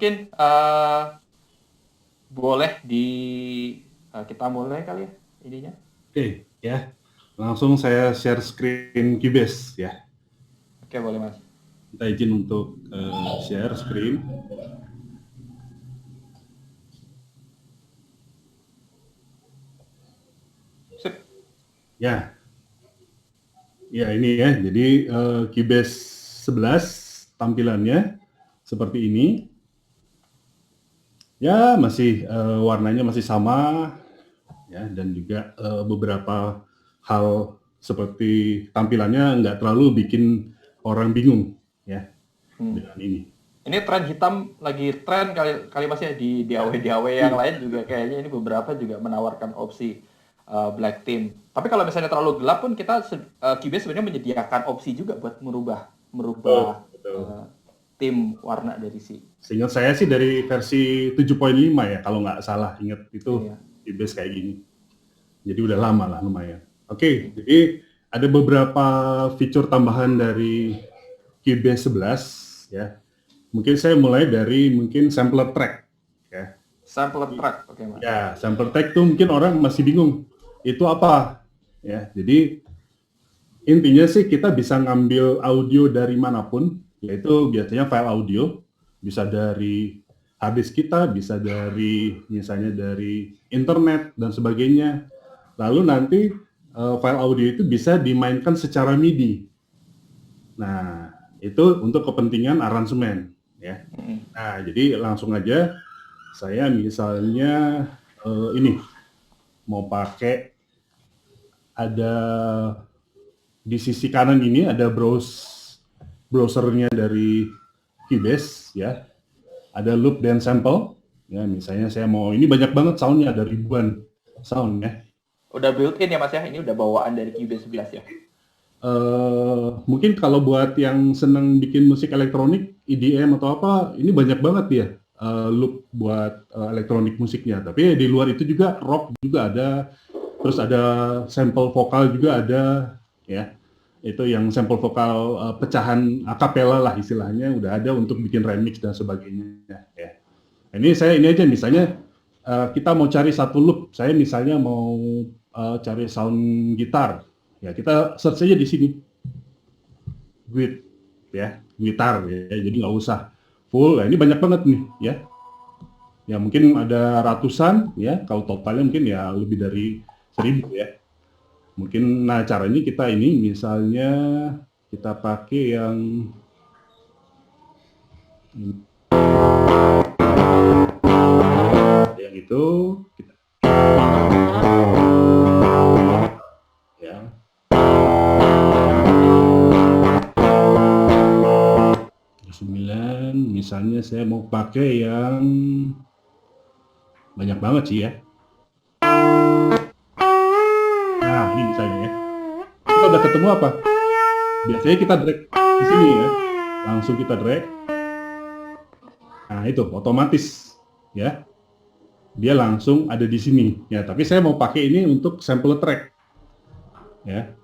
mungkin boleh kita mulai kali ya ininya. Oke, ya. Langsung saya share screen Cubase ya. Oke, boleh Mas. Kita izin untuk share screen. Sip. Ya, ya ini ya. Jadi Cubase 11 tampilannya seperti ini. Ya, masih warnanya masih sama ya, dan juga beberapa hal seperti tampilannya nggak terlalu bikin orang bingung ya dengan ini. Ini tren hitam lagi tren kali Mas ya di DAW yang lain juga kayaknya ini beberapa juga menawarkan opsi black theme. Tapi kalau misalnya terlalu gelap pun kita Cubase sebenarnya menyediakan opsi juga buat merubah Betul. theme warna dari si. Seingat saya sih dari versi 7.5 ya, kalau nggak salah ingat itu Iya. Cubase kayak gini. Jadi udah lama lah lumayan. Oke, jadi ada beberapa fitur tambahan dari Cubase 11 ya. Mungkin saya mulai dari mungkin sampler track ya. Sampler track, oke Mas. Ya, sampler track tuh mungkin orang masih bingung. Itu apa? Ya, jadi intinya sih kita bisa ngambil audio dari manapun, yaitu biasanya file audio, bisa dari hard disk kita, bisa dari misalnya dari internet dan sebagainya. Lalu nanti file audio itu bisa dimainkan secara MIDI. Nah, itu untuk kepentingan aransemen ya. Nah, jadi langsung aja saya misalnya ini mau pakai ada di sisi kanan ini ada browsernya dari Cubase ya. Ada loop dan sample ya, misalnya saya mau ini banyak banget soundnya, ada ribuan sound ya. Udah built-in ya Mas ya, ini udah bawaan dari Cubase 11 ya. Mungkin kalau buat yang seneng bikin musik elektronik, EDM atau apa, ini banyak banget ya loop buat elektronik musiknya. Tapi di luar itu juga rock juga ada, terus ada sampel vokal juga ada, ya. Itu yang sampel vokal pecahan akapela lah istilahnya, udah ada untuk bikin remix dan sebagainya. Ya. Ini saya ini aja misalnya kita mau cari satu loop, saya misalnya mau cari sound gitar, ya kita search aja di sini, guit, ya, gitar, ya, jadi nggak usah full. Nah, ini banyak banget nih, ya mungkin ada ratusan, ya, kalau totalnya mungkin ya lebih dari 1.000 ya. Mungkin, nah caranya kita ini misalnya kita pakai yang itu, kita, ya, 9, misalnya saya mau pakai yang banyak banget sih ya. Nah, ini misalnya ya. Kita udah ketemu apa? Biasanya kita drag di sini ya. Langsung kita drag. Nah, itu otomatis ya. Dia langsung ada di sini. Ya, tapi saya mau pakai ini untuk sampler track. Ya.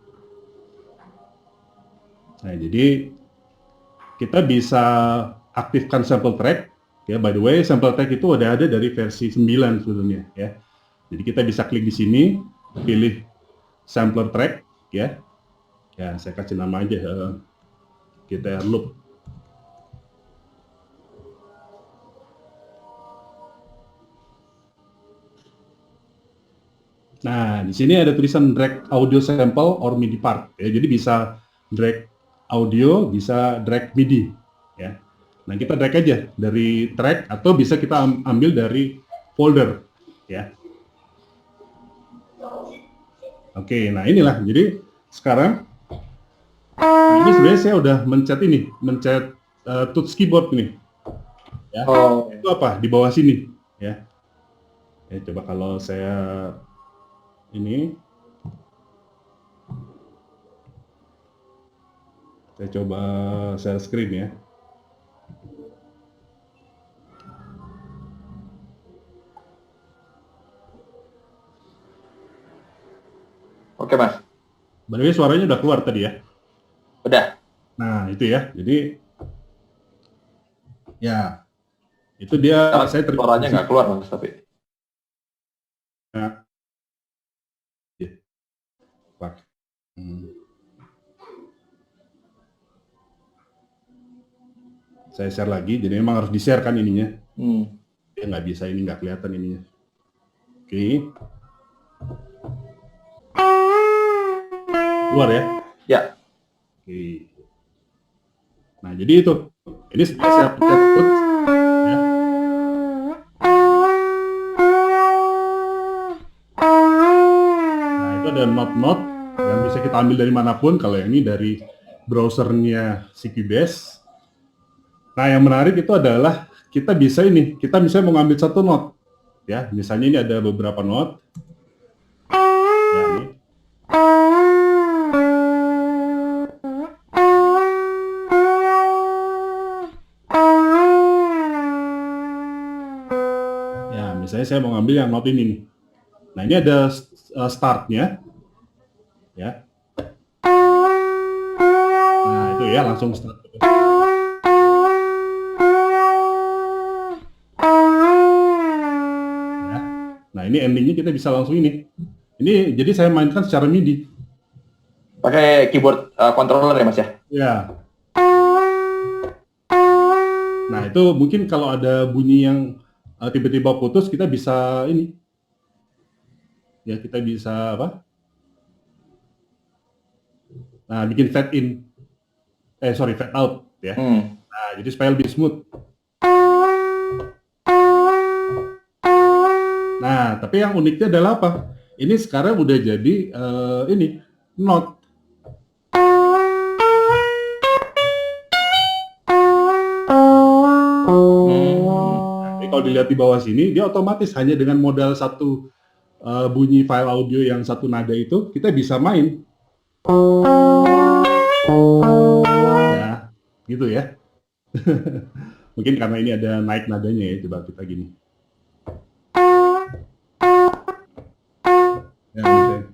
Nah, jadi kita bisa aktifkan sample track. Ya, by the way, sample track itu udah ada dari versi 9 sebetulnya ya. Jadi kita bisa klik di sini, pilih sampler track ya. Ya, saya kasih nama aja kita loop. Nah, di sini ada tulisan drag audio sample or MIDI part. Ya, jadi bisa drag audio, bisa drag MIDI. Ya. Nah, kita drag aja dari track atau bisa kita ambil dari folder. Ya. Oke, nah inilah. Jadi sekarang ini sebenarnya saya udah mencet touch keyboard nih. Ya. Oh, Itu apa? Di bawah sini. Ya. Ya, coba kalau saya ini saya coba share screen ya. oke Mas. By the way, suaranya udah keluar tadi ya. Udah. Nah, itu ya. Jadi ya Itu dia Karena saya suaranya nggak keluar mas, tapi. Nah, ya, Pak. Saya share lagi, jadi memang harus di-share kan ininya. Dia nggak bisa, ini nggak kelihatan ininya. Oke. Keluar ya? Ya. Oke. Nah, jadi itu. Ini saya pencet put. Ya. Nah, itu ada note-note yang bisa kita ambil dari manapun. Kalau yang ini dari browsernya si Cubase. Nah, yang menarik itu adalah kita bisa misalnya mau ngambil satu note. Ya, misalnya ini ada beberapa note. Ya, ini. Ya, misalnya saya mau ngambil yang note ini nih. Nah, ini ada startnya. Ya. Nah, itu ya langsung start. Ya. Nah, ini endingnya kita bisa langsung ini. Ini jadi saya mainkan secara MIDI. Pakai keyboard controller ya mas ya? Ya. Nah, itu mungkin kalau ada bunyi yang tiba-tiba putus, kita bisa ini. Ya, kita bisa apa? Nah, bikin fade in. Fade out ya. Nah, jadi supaya lebih smooth. Nah, tapi yang uniknya adalah apa? Ini sekarang udah jadi ini note. Jadi kalau dilihat di bawah sini, dia otomatis hanya dengan modal satu bunyi file audio yang satu nada itu, kita bisa main. Ya, gitu ya. Mungkin karena ini ada naik nadanya ya, coba kita gini. Ya, misalnya.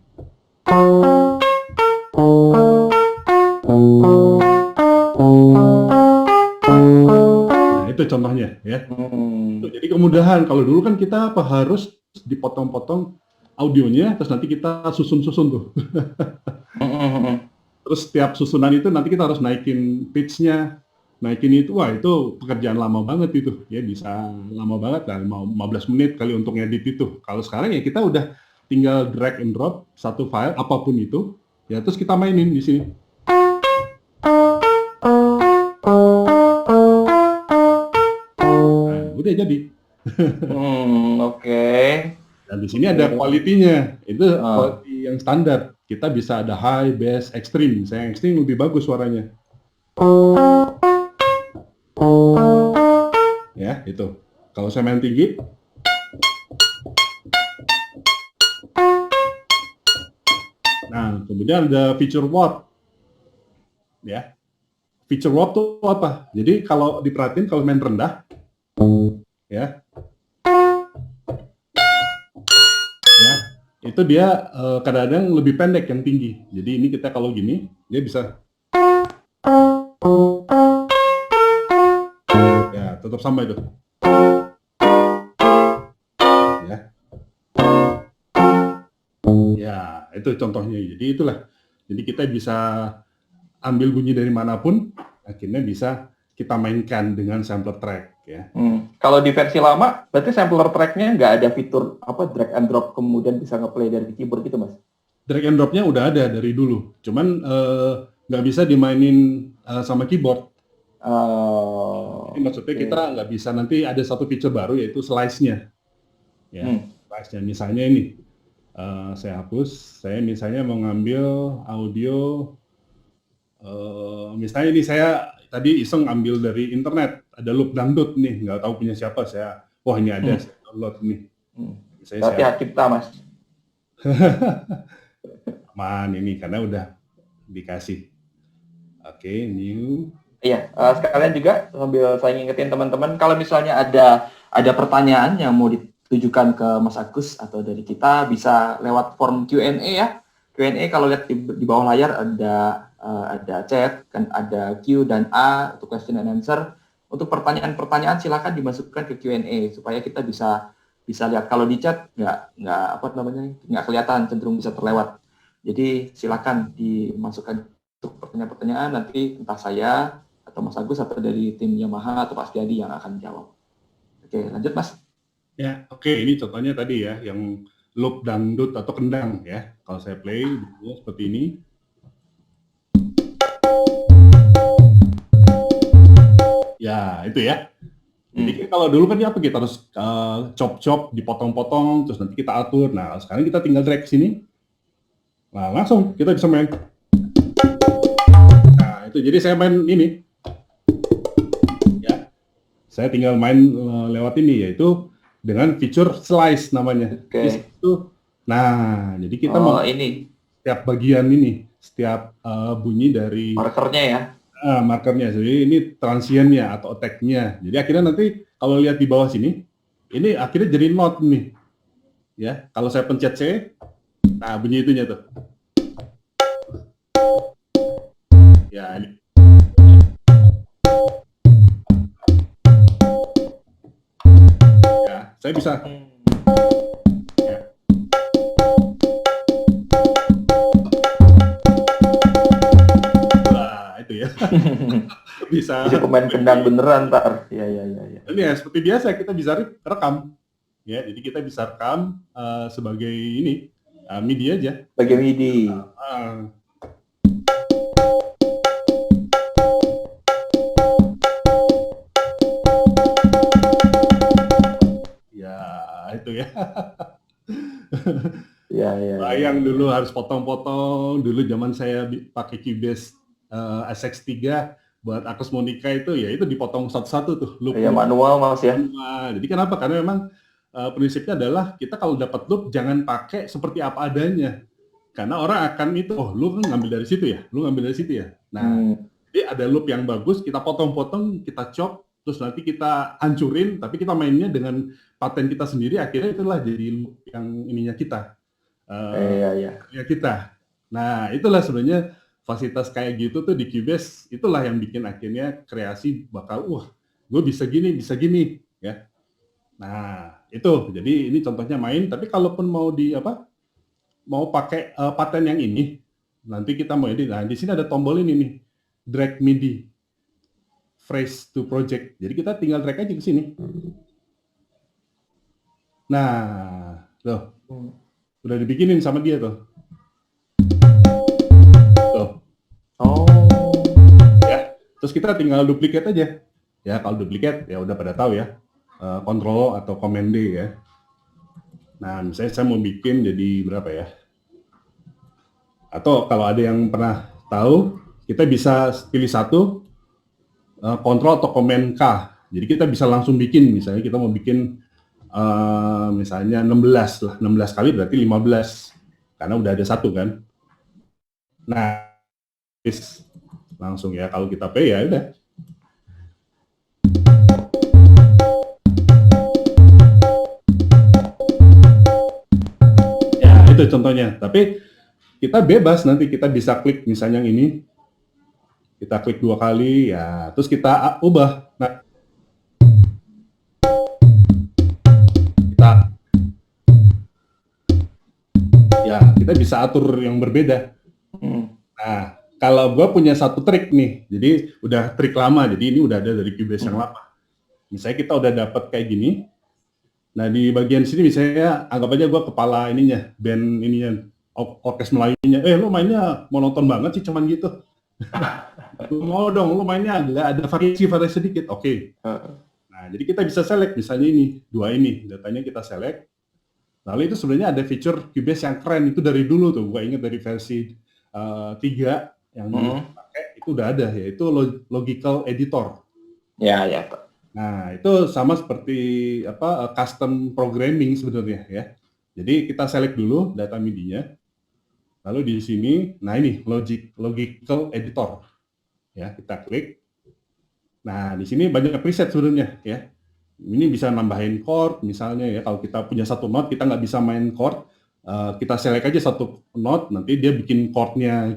Nah, itu contohnya ya. Jadi kemudahan. Kalau dulu kan kita harus dipotong-potong audionya, terus nanti kita susun-susun tuh. Terus setiap susunan itu nanti kita harus naikin pitch-nya, naikin itu, wah itu pekerjaan lama banget itu, ya bisa lama banget lah, 15 menit kali untuk ngedit itu. Kalau sekarang ya kita udah tinggal drag and drop satu file, apapun itu, ya terus kita mainin di sini. Nah, udah jadi. Oke. Dan di sini ada quality-nya, itu quality yang standar. Kita bisa ada high, bass, extreme. Saya yang extreme lebih bagus suaranya. Ya, itu. Kalau saya main tinggi, nah kemudian ada feature warp. Ya, feature warp tuh apa? Jadi kalau diperhatiin kalau main rendah, ya, itu dia kadang-kadang lebih pendek yang tinggi. Jadi ini kita kalau gini, dia bisa ya tetap sama itu. Ya, itu contohnya. Jadi itulah. Jadi kita bisa ambil bunyi dari manapun, akhirnya bisa kita mainkan dengan sampler track ya. Kalau di versi lama, berarti sampler tracknya nggak ada fitur apa drag and drop kemudian bisa ngeplay dari keyboard gitu mas? Drag and dropnya udah ada dari dulu, cuman nggak bisa dimainin sama keyboard. Jadi maksudnya kita nggak bisa, nanti ada satu feature baru yaitu slice-nya. Ya, slice-nya misalnya ini, saya hapus. Saya misalnya mau ngambil audio, misalnya ini saya tadi iseng ambil dari internet, ada loop dangdut nih, nggak tahu punya siapa, saya, wah ini ada, saya download nih. Berarti hak cipta mas. Aman ini karena udah dikasih. Oke, new. Iya, sekalian juga sambil saya ngingetin teman-teman, kalau misalnya ada pertanyaan yang mau ditujukan ke Mas Agus atau dari kita, bisa lewat form Q&A ya. Q&A kalau lihat di bawah layar ada chat, kan ada Q dan A untuk question and answer. Untuk pertanyaan-pertanyaan silakan dimasukkan ke Q&A supaya kita bisa lihat. Kalau di chat nggak kelihatan, cenderung bisa terlewat. Jadi silakan dimasukkan untuk pertanyaan-pertanyaan, nanti entah saya atau Mas Agus atau dari tim Yamaha atau Pak Setiadi yang akan jawab. Oke, lanjut Mas. Ya, oke, ini contohnya tadi ya, yang loop dangdut atau kendang ya. Kalau saya play seperti ini. Ya, itu ya. Jadi kalau dulu kan apa, kita harus chop-chop, dipotong-potong, terus nanti kita atur. Nah, sekarang kita tinggal drag sini. Nah, langsung kita bisa main. Nah, itu jadi saya main ini. Ya. Saya tinggal main lewat ini, yaitu dengan fitur slice namanya. Oke. Nah, jadi kita mau ini setiap bagian ini, setiap bunyi dari markernya ya. Markernya, jadi ini transiennya atau attack-nya. Jadi akhirnya nanti kalau lihat di bawah sini, ini akhirnya jadi note nih. Ya, kalau saya pencet C, nah bunyi itunya tuh. Ya, ini. Ya, saya bisa. Ya. Wah, itu ya. Bisa pemain kendang beneran ntar. Ya. Ini ya seperti biasa kita bisa rekam. Ya, jadi kita bisa rekam sebagai ini MIDI aja. Sebagai MIDI. Ya, itu ya. Ya. Bayang dulu harus potong-potong. Dulu zaman saya pakai Cubase SX3 buat Akus Monica itu, ya itu dipotong satu-satu tuh. Ya manual Mas ya. Jadi kenapa? Karena memang prinsipnya adalah kita kalau dapat loop jangan pakai seperti apa adanya. Karena orang akan itu, oh lu kan ngambil dari situ ya, lu ngambil dari situ ya. Nah, jadi ada loop yang bagus, kita potong-potong, kita chop, terus nanti kita hancurin, tapi kita mainnya dengan paten kita sendiri, akhirnya itulah jadi loop yang ininya kita. Ya kita. Nah, itulah sebenarnya fasilitas kayak gitu tuh di Cubase, itulah yang bikin akhirnya kreasi bakal, wah, gue bisa gini, ya. Nah, itu. Jadi ini contohnya main, tapi kalaupun mau mau pakai paten yang ini, nanti kita mau edit. Nah, di sini ada tombol ini nih, drag MIDI, phrase to project. Jadi kita tinggal drag aja ke sini. Nah, tuh. Udah dibikinin sama dia tuh. Tuh. Oh. Ya, terus kita tinggal duplicate aja. Ya, kalau duplicate ya udah pada tahu ya. Control atau Command D ya. Nah, misalnya saya mau bikin jadi berapa ya? Atau kalau ada yang pernah tahu, kita bisa pilih satu, Control atau Command K. Jadi kita bisa langsung bikin, misalnya kita mau bikin misalnya 16 lah, 16 kali berarti 15, karena udah ada satu kan. Nah, langsung ya, kalau kita play ya udah. Ya, itu contohnya. Tapi kita bebas, nanti kita bisa klik misalnya yang ini. Kita klik 2 kali, ya, terus kita ubah. Nah, kita bisa atur yang berbeda. Nah, kalau gue punya satu trik nih, jadi udah trik lama, jadi ini udah ada dari Cubase yang lama. Misalnya kita udah dapat kayak gini, nah di bagian sini misalnya anggap aja gue kepala ininya, band ininya, orkes Melayunya, lu mainnya monoton banget sih, cuman gitu. Mau dong, lu mainnya ada variasi sedikit, oke. Nah, jadi kita bisa select, misalnya ini, 2 ini, datanya kita select. Lalu itu sebenarnya ada fitur Cubase yang keren, itu dari dulu tuh, gue ingat dari versi 3 yang dipakai, itu udah ada, yaitu Logical Editor. Ya. Nah, itu sama seperti custom programming sebenarnya ya. Jadi kita select dulu data MIDI-nya. Lalu di sini, nah ini Logical Editor. Ya, kita klik. Nah, di sini banyak preset sebenarnya ya. Ini bisa nambahin chord misalnya ya. Kalau kita punya satu note, kita nggak bisa main chord, kita select aja satu note, nanti dia bikin chordnya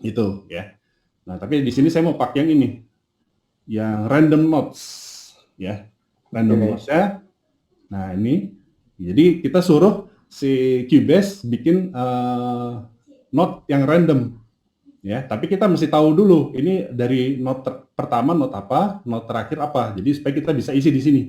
gitu ya. Nah, tapi di sini saya mau pakai yang ini. yang random notes, ya, random Oke. notes ya. Nah ini, jadi kita suruh si Cubase bikin note yang random, ya. Tapi kita mesti tahu dulu ini dari note pertama note apa, note terakhir apa. Jadi supaya kita bisa isi di sini.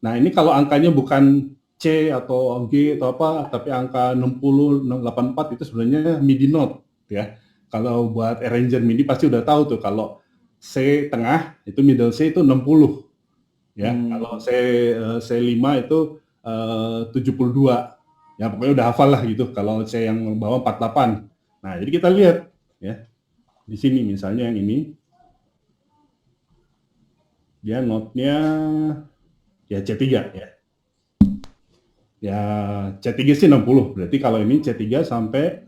Nah ini kalau angkanya bukan C atau G atau apa, tapi angka 60, 84 itu sebenarnya MIDI note, ya. Kalau buat arranger MIDI pasti udah tahu tuh kalau C tengah itu middle C itu 60, ya. Kalau C5 itu 72. Ya pokoknya udah hafal lah gitu. Kalau C yang bawah 48. Nah, jadi kita lihat ya. Di sini misalnya yang ini dia notnya ya C3 ya. Ya C3 sih 60. Berarti kalau ini C3 sampai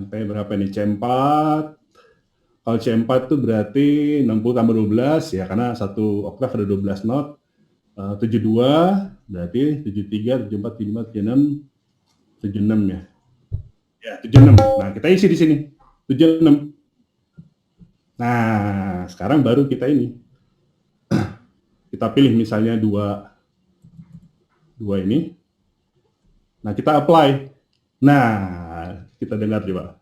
berapa nih? C4. Kalau C4 itu berarti 60 tambah 12 ya, karena satu oktav ada 12 not. 72 berarti 73, 74, 75, 76, 76 ya. Ya, 76. Nah, kita isi di sini. 76. Nah, sekarang baru kita ini. Kita pilih misalnya dua ini. Nah, kita apply. Nah, kita dengar coba.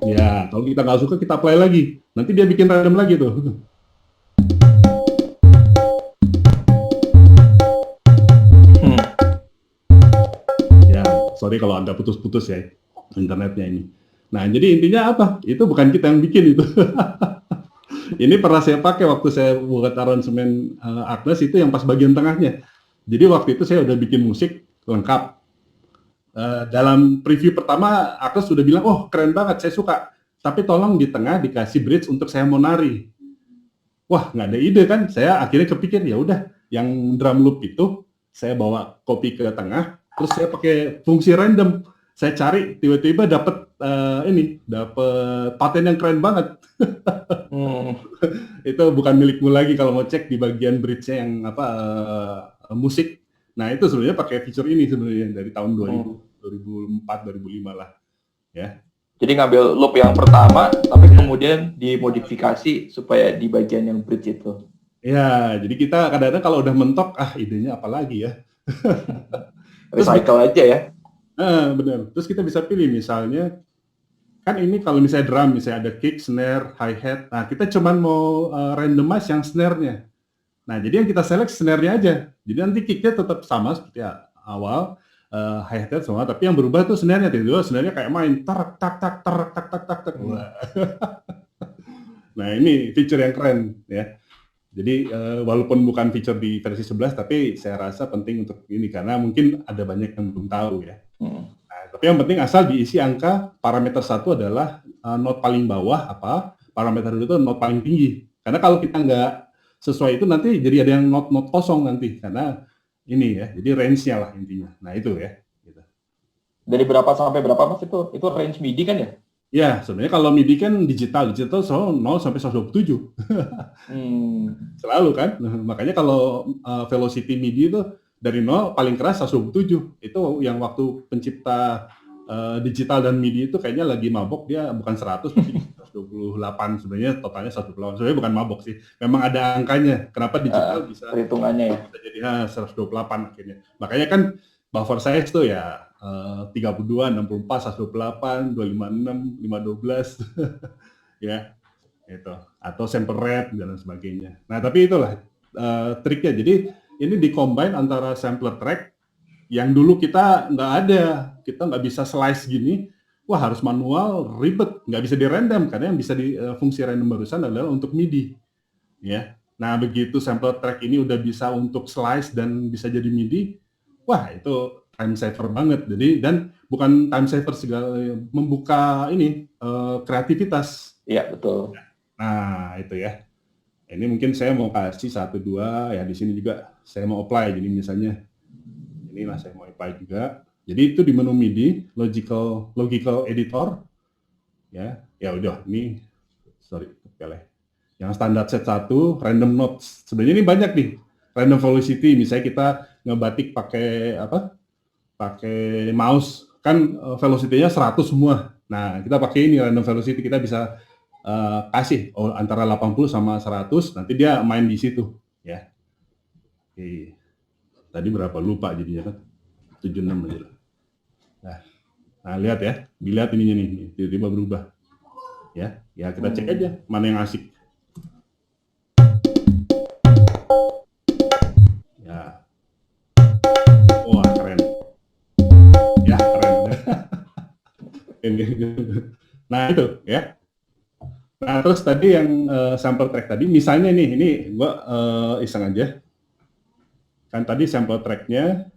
Ya, kalau kita nggak suka, kita apply lagi. Nanti dia bikin random lagi tuh. Ya, sorry kalau Anda putus-putus ya internetnya ini. Nah, jadi intinya apa? Itu bukan kita yang bikin itu. Ini pernah saya pakai waktu saya buat aransemen Agnes itu yang pas bagian tengahnya. Jadi waktu itu saya udah bikin musik lengkap. Dalam preview pertama Agnes sudah bilang, oh keren banget, saya suka. Tapi tolong di tengah dikasih bridge untuk saya mau nari. Wah nggak ada ide kan? Saya akhirnya kepikir ya udah, yang drum loop itu saya bawa copy ke tengah, terus saya pakai fungsi random. Saya cari, tiba-tiba dapat dapat paten yang keren banget. Itu bukan milikmu lagi kalau mau cek di bagian bridge-nya yang musik. Nah, itu sebenarnya pakai feature ini sebenarnya dari tahun 2004 2005 lah, ya. Jadi ngambil loop yang pertama, tapi kemudian dimodifikasi supaya di bagian yang bridge itu. Ya, jadi kita kadang-kadang kalau udah mentok, idenya apa lagi ya? Recycle aja ya. Benar. Terus kita bisa pilih misalnya, kan ini kalau misalnya drum, misalnya ada kick, snare, hi-hat. Nah, kita cuman mau randomize yang snare-nya. Nah, jadi yang kita select snare-nya aja. Jadi nanti kick-nya tetap sama seperti awal, hi-hat semua, tapi yang berubah tuh snare-nya. Tiba-tiba snare-nya kayak main tak tak tak tak tak tak tak tak. Nah, ini feature yang keren ya. Jadi walaupun bukan feature di versi 11, tapi saya rasa penting untuk ini karena mungkin ada banyak yang belum tahu ya. Nah, tapi yang penting asal diisi angka parameter 1 adalah not paling bawah apa, parameter 2 itu not paling tinggi. Karena kalau kita nggak sesuai itu nanti jadi ada yang not kosong nanti karena ini ya. Jadi range-nya lah intinya. Nah, itu ya. Gitu. Dari berapa sampai berapa Mas itu? Itu range MIDI kan ya? Ya, sebenarnya kalau MIDI kan digital selalu 0 sampai 127. Selalu kan. Nah, makanya kalau velocity MIDI itu dari 0 paling keras 127. Itu yang waktu pencipta digital dan MIDI itu kayaknya lagi mabok, dia bukan 100 tapi 128, sebenarnya totalnya 128. Sebenarnya bukan mabok sih. Memang ada angkanya. Kenapa digital bisa perhitungannya ya. Bisa jadi 128 akhirnya. Makanya kan buffer size tuh ya 32, 64, 128, 256, 512 ya itu, atau sample rate dan sebagainya. Nah, tapi itulah triknya. Jadi ini di-combine antara sampler track yang dulu kita nggak ada, kita nggak bisa slice gini, wah harus manual, ribet, nggak bisa di-random, karena yang bisa di fungsi random barusan adalah untuk MIDI. Ya. Nah, begitu sampler track ini udah bisa untuk slice dan bisa jadi MIDI, wah itu time saver banget. Jadi dan bukan time saver segala, membuka ini kreativitas. Iya, betul. Nah, itu ya. Ini mungkin saya mau kasih 1 2 ya, di sini juga saya mau apply. Jadi misalnya inilah saya mau apply juga. Jadi itu di menu MIDI, logical editor. Ya udah, ini sorry, pilih. Yang standar set 1, random notes. Sebenarnya ini banyak nih. Random velocity, misalnya kita ngebatik pakai pakai mouse kan velocity-nya 100 semua. Nah, kita pakai ini random velocity, kita bisa kasih antara 80 sama 100, nanti dia main di situ ya. Oke. Tadi berapa lupa jadinya kan? 76 aja lah. Nah, lihat ya, dilihat ininya nih, tiba-tiba berubah. Ya, kita cek aja mana yang asik. Ya. Wah, keren. Ya, keren. Nah, itu ya. Nah, terus tadi yang sample track tadi, misalnya nih, ini gua iseng aja. Kan tadi sample tracknya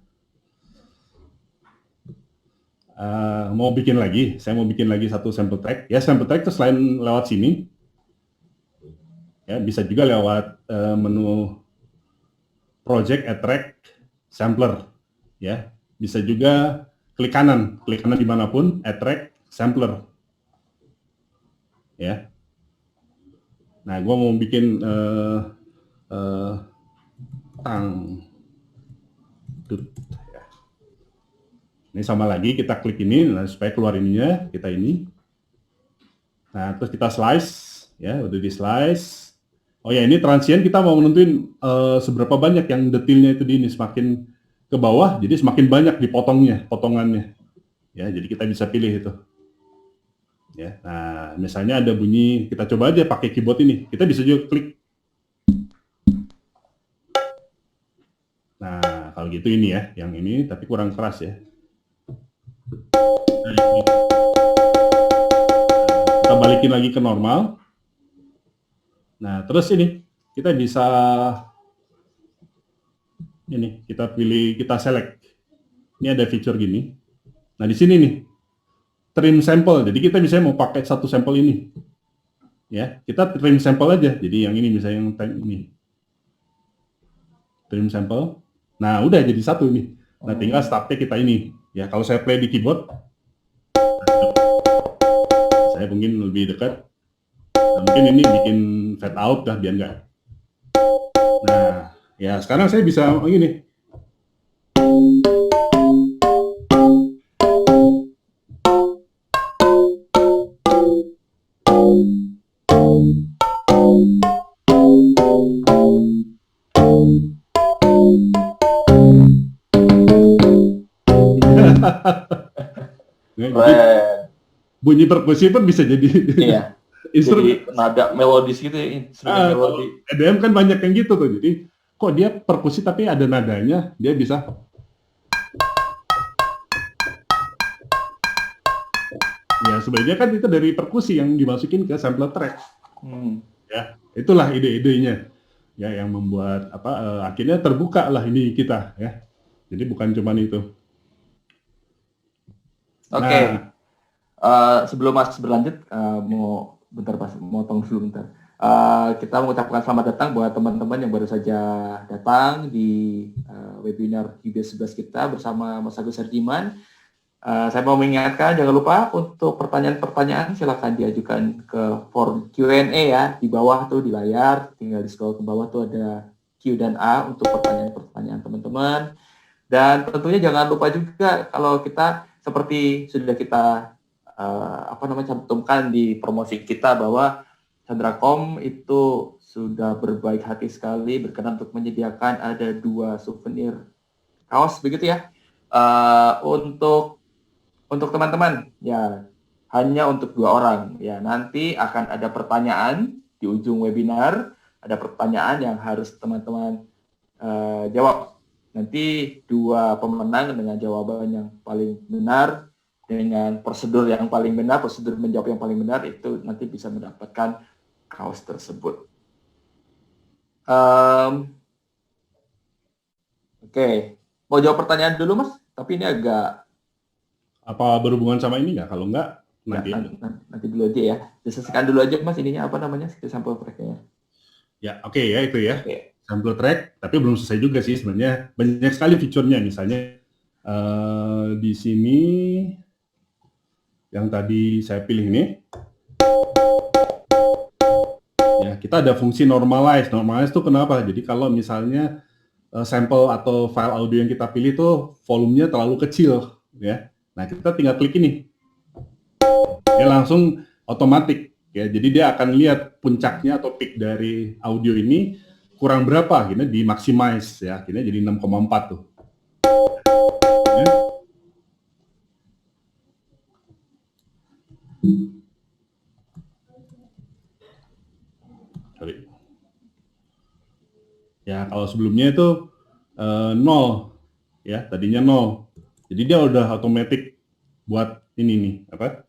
mau bikin lagi, saya mau bikin lagi satu sample track. Ya, sample track itu selain lewat sini, ya bisa juga lewat menu project, add track, sampler. Ya, bisa juga klik kanan dimanapun, add track, sampler. Ya. Nah, gua mau bikin ya. Ini sama lagi, kita klik ini, nah, supaya keluar ininya, kita ini. Nah, terus kita slice, ya, udah di slice. Oh ya, ini transient kita mau menentuin seberapa banyak yang detailnya itu di ini, semakin ke bawah, jadi semakin banyak potongannya. Ya, jadi kita bisa pilih itu. Ya, nah, misalnya ada bunyi, kita coba aja pakai keyboard ini, kita bisa juga klik. Nah, kalau gitu ini ya, yang ini, tapi kurang keras ya. Nah, ini. Kita balikin lagi ke normal. Nah, terus ini kita bisa ini kita pilih, kita select. Ini ada fitur gini. Nah, di sini nih trim sample. Jadi kita bisa mau pakai satu sampel ini. Ya, kita trim sample aja. Jadi yang ini misalnya yang ini. Trim sample. Nah, udah jadi satu ini. Nah, tinggal startnya kita ini. Ya, kalau saya play di keyboard, saya mungkin lebih dekat. Nah, mungkin ini bikin fade out dah biar enggak. Nah, ya sekarang saya bisa gini. Nah, jadi bunyi perkusi pun bisa jadi instrumen. Jadi nada melodis gitu ya, instrumen melodi. EDM kan banyak yang gitu tuh, jadi kok dia perkusi tapi ada nadanya, dia bisa. Ya sebenarnya kan itu dari perkusi yang dimasukin ke sampler track. Ya, itulah ide-idenya ya yang membuat akhirnya terbuka lah ini kita ya. Jadi bukan cuma itu. Oke. Sebelum Mas berlanjut, mau motong dulu bentar. Kita mengucapkan selamat datang buat teman-teman yang baru saja datang di webinar QBS 11 kita bersama Mas Agus Hardiman. Saya mau mengingatkan, jangan lupa untuk pertanyaan-pertanyaan silakan diajukan ke form Q&A ya, di bawah tuh di layar, tinggal di scroll ke bawah tuh ada Q dan A untuk pertanyaan-pertanyaan teman-teman. Dan tentunya jangan lupa juga kalau kita seperti sudah kita cantumkan di promosi kita bahwa Chandracom itu sudah berbaik hati sekali berkenan untuk menyediakan ada 2 souvenir kaos begitu ya. Untuk teman-teman ya, hanya untuk 2 orang ya. Nanti akan ada pertanyaan di ujung webinar, ada pertanyaan yang harus teman-teman jawab. Nanti 2 pemenang dengan jawaban yang paling benar, dengan prosedur yang paling benar, prosedur menjawab yang paling benar, itu nanti bisa mendapatkan kaos tersebut. Oke. Mau jawab pertanyaan dulu Mas? Tapi ini agak... Apa berhubungan sama ini nggak? Kalau nggak, nanti dulu aja ya. Diselesaikan dulu aja Mas ininya apa namanya, sampel tracknya. Ya, oke ya itu ya. Sampel track, tapi belum selesai juga sih sebenarnya. Banyak sekali fiturnya, misalnya di sini yang tadi saya pilih ini. Ya, kita ada fungsi normalize. Normalize itu kenapa? Jadi kalau misalnya sampel atau file audio yang kita pilih tuh volumenya terlalu kecil, ya. Nah, kita tinggal klik ini, dia langsung otomatis, ya. Jadi dia akan lihat puncaknya atau peak dari audio ini kurang berapa, akhirnya di maximize, ya. Akhirnya jadi 6,4 tuh. Ya. Sorry. Ya, kalau sebelumnya itu 0, ya, tadinya 0. Jadi dia udah otomatis buat ini nih, apa?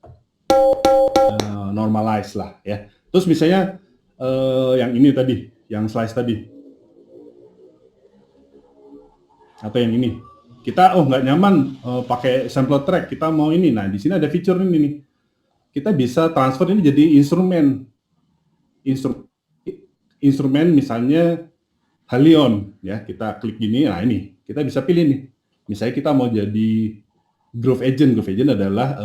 Normalize lah, ya. Terus misalnya yang ini tadi, yang slice tadi, atau yang ini, kita nggak nyaman pakai sampler track, kita mau ini. Nah, di sini ada fitur ini nih, kita bisa transfer ini jadi instrumen misalnya Halion, ya, kita klik gini. Nah, ini kita bisa pilih nih, misalnya kita mau jadi Groove Agent adalah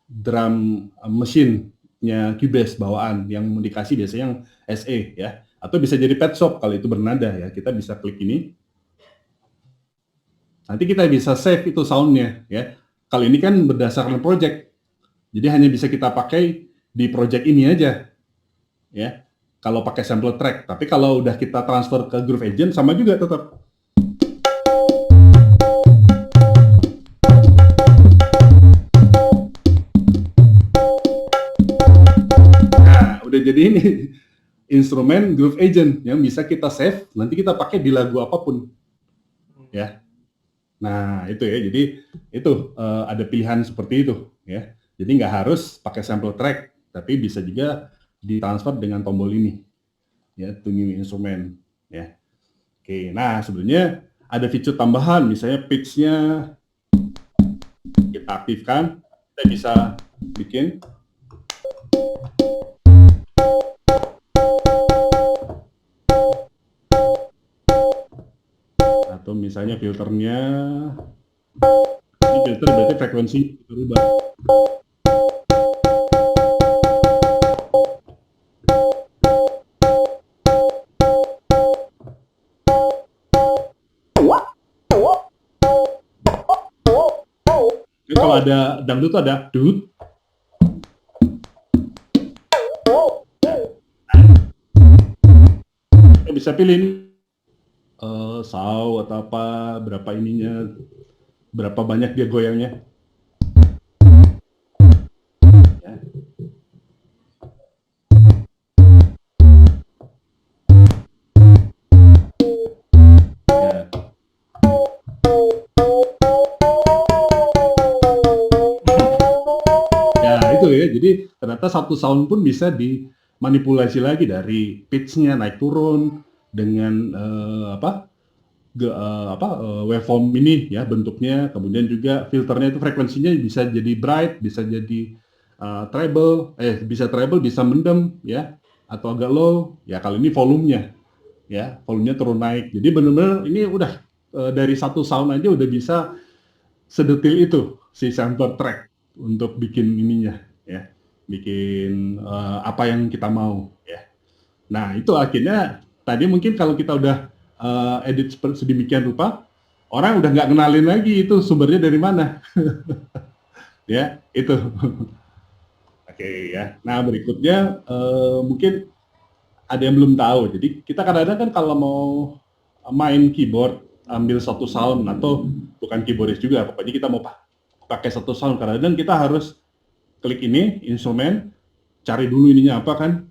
drum machine-nya Cubase bawaan yang dikasih biasanya yang SE, ya, atau bisa jadi Pet Shop kalau itu bernada, ya. Kita bisa klik ini, nanti kita bisa save itu sound-nya, ya. Kalau ini kan berdasarkan project, jadi hanya bisa kita pakai di project ini aja, ya, kalau pakai sampler track. Tapi kalau udah kita transfer ke Groove Agent sama juga tetap. Nah, udah jadi ini instrumen Groove Agent yang bisa kita save, nanti kita pakai di lagu apapun, ya. Nah, itu ya, jadi itu ada pilihan seperti itu, ya. Jadi nggak harus pakai sampler track, tapi bisa juga ditransfer dengan tombol ini, ya, to new instrument, ya. Oke, nah sebenarnya ada fitur tambahan, misalnya pitch-nya kita aktifkan, kita bisa bikin atau misalnya filternya, ini filter berarti frekuensi berubah. Jadi kalau ada dangdut tuh ada dut. Kita bisa pilih saw atau apa, berapa ininya, berapa banyak dia goyangnya. Ya. Ya, itu ya. Jadi ternyata satu sound pun bisa dimanipulasi lagi dari pitch-nya naik turun dengan waveform ini, ya, bentuknya. Kemudian juga filternya itu frekuensinya bisa jadi bright, bisa jadi treble, bisa mendem, ya, atau agak low. Ya, kalau ini volumenya, ya, volumenya turun naik. Jadi benar-benar ini udah dari satu sound aja udah bisa sedetil itu si sampler track untuk bikin ininya, ya, bikin apa yang kita mau, ya. Nah, itu akhirnya tadi mungkin kalau kita udah edit sedemikian rupa, orang udah nggak kenalin lagi itu sumbernya dari mana. Ya, itu. Oke, ya. Nah, berikutnya mungkin ada yang belum tahu. Jadi kita kadang-kadang kan kalau mau main keyboard, ambil satu sound, atau bukan keyboardis juga, pokoknya kita mau pakai satu sound, kadang-kadang kita harus klik ini, instrumen, cari dulu ininya apa kan,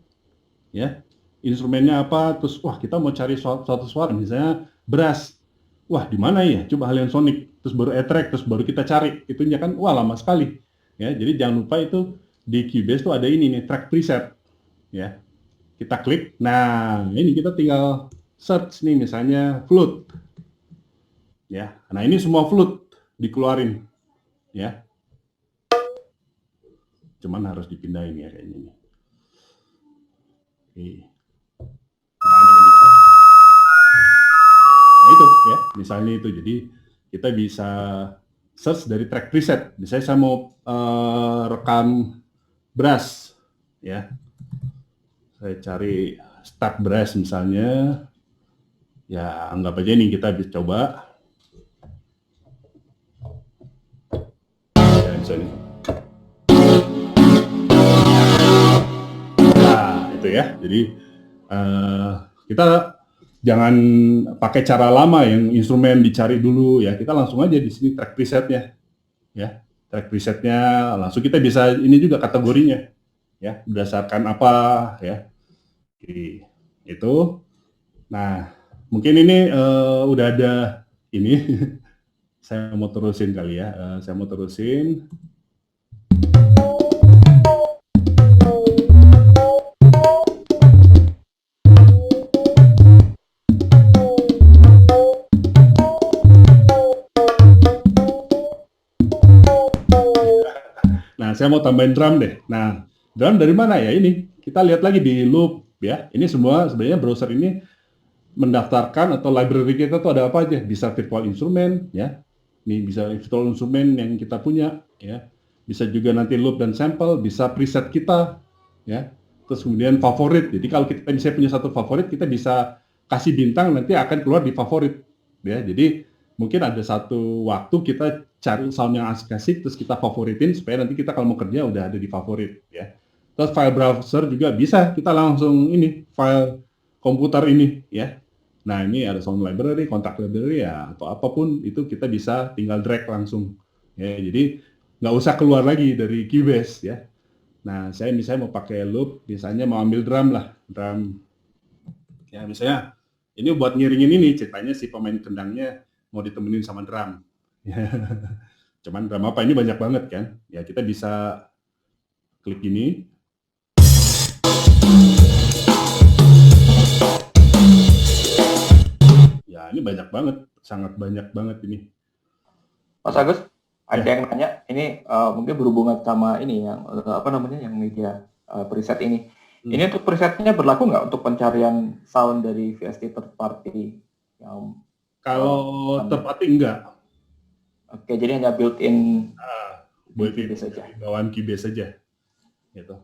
ya, instrumennya apa, terus wah kita mau cari suatu suara, misalnya brass, wah di mana ya, coba Halion Sonic, terus baru E-Track, terus baru kita cari, itunya kan, wah lama sekali, ya. Jadi jangan lupa itu di Cubase tuh ada ini nih, track preset, ya. Kita klik, nah ini kita tinggal search nih, misalnya flute, ya. Nah ini semua flute dikeluarin, ya. Cuman harus dipindahin ya kayaknya nih. Oke. Nah itu ya, misalnya itu. Jadi kita bisa search dari track preset. Misalnya saya mau rekam brass, ya. Saya cari start brass misalnya. Ya, anggap aja nih kita bisa coba. Ya, bisa nih. Nah, itu ya. Jadi kita jangan pakai cara lama yang instrumen dicari dulu ya. Kita langsung aja di sini track presetnya ya. Track presetnya langsung kita bisa ini juga kategorinya ya, berdasarkan apa ya. Oke, itu. Nah, mungkin ini udah ada ini. Saya mau terusin kali ya. Saya mau terusin. Nah, saya mau tambahin drum deh. Nah, drum dari mana ya ini? Kita lihat lagi di loop ya. Ini semua sebenarnya browser ini mendaftarkan atau library kita tuh ada apa aja. Bisa virtual instrument ya. Ini bisa virtual instrument yang kita punya ya. Bisa juga nanti loop dan sample, bisa preset kita ya. Terus kemudian favorit. Jadi kalau kita misalnya punya satu favorit, kita bisa kasih bintang nanti akan keluar di favorit ya. Jadi mungkin ada satu waktu kita cari sound yang asik-asik terus kita favoritin supaya nanti kita kalau mau kerja udah ada di favorit ya. Terus file browser juga bisa kita langsung ini file komputer ini ya. Nah, ini ada sound library, contact library ya atau apapun itu kita bisa tinggal drag langsung ya. Jadi nggak usah keluar lagi dari Cubase ya. Nah, saya misalnya mau pakai loop, misalnya mau ambil drum lah, drum ya misalnya ini buat ngiringin ini ceritanya si pemain kendangnya mau ditemenin sama drum. Cuman drum apa ini banyak banget kan? Ya kita bisa klik ini. Ya ini banyak banget, sangat banyak banget ini. Mas Agus, ada Ya. yang nanya, ini mungkin berhubungan sama ini yang apa namanya yang media preset ini. Ini untuk presetnya berlaku nggak untuk pencarian sound dari VST third party yang Kalau third party enggak. oke, jadi hanya built-in Built-in Cubase saja. bawaan Cubase saja. Gitu.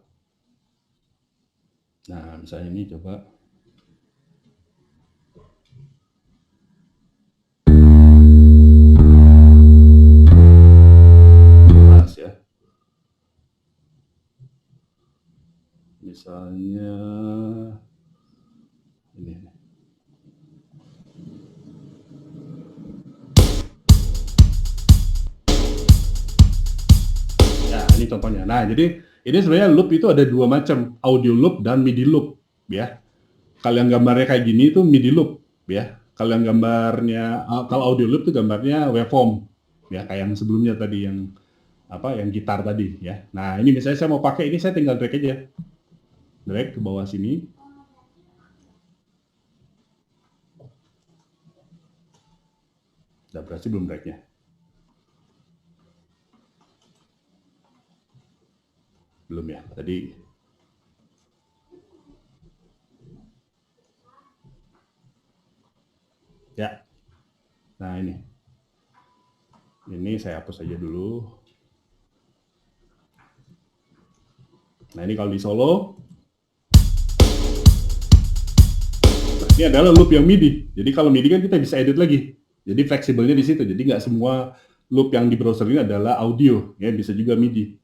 Nah, misalnya ini coba. Mas ya. Misalnya ini. Ya, ini contohnya. Nah, jadi ini sebenarnya loop itu ada dua macam, audio loop dan MIDI loop, ya. Kalau yang gambarnya kayak gini itu MIDI loop, ya. Kalau yang gambarnya, kalau audio loop itu gambarnya waveform, ya kayak yang sebelumnya tadi yang apa, yang gitar tadi, ya. Nah, ini misalnya saya mau pakai ini, saya tinggal drag aja, drag ke bawah sini. Udah berhasil belum dragnya? Belum ya, tadi. Ya, nah ini saya hapus aja dulu. Nah ini kalau di solo, nah, ini adalah loop yang MIDI. Jadi kalau MIDI kan kita bisa edit lagi. Jadi fleksibelnya di situ. Jadi nggak semua loop yang di browser ini adalah audio, ya bisa juga MIDI.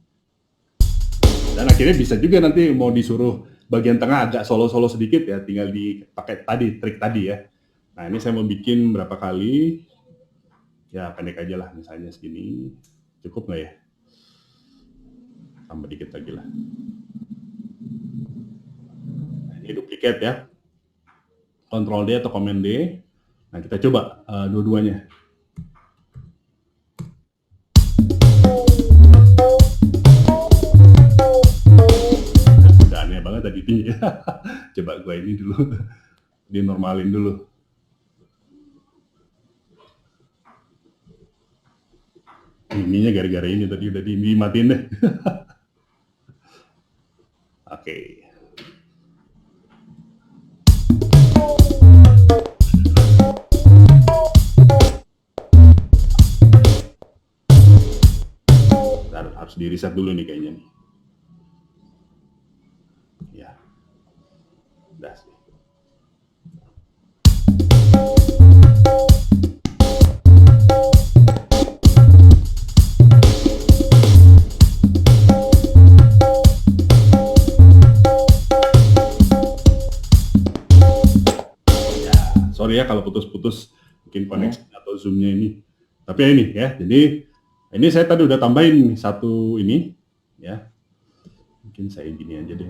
Dan akhirnya bisa juga nanti mau disuruh bagian tengah agak solo-solo sedikit ya, tinggal dipakai tadi trik tadi ya. Nah ini saya mau bikin berapa kali, ya pendek aja lah, misalnya segini, cukup nggak ya? Tambah dikit lagi lah. Nah, ini duplicate ya, Ctrl D atau Command D. Nah kita coba dua-duanya. Udah aneh banget tadi ini. Coba gue ini dulu, dinormalin dulu. Ininya gara-gara ini tadi udah dimatiin deh. Oke. Bentar, harus di reset dulu nih kayaknya nih. Ya. Udah sih. Sorry ya kalau putus-putus mungkin koneksi atau zoomnya ini. Tapi ya ini ya, jadi ini saya tadi udah tambahin satu ini ya. Mungkin saya gini aja deh.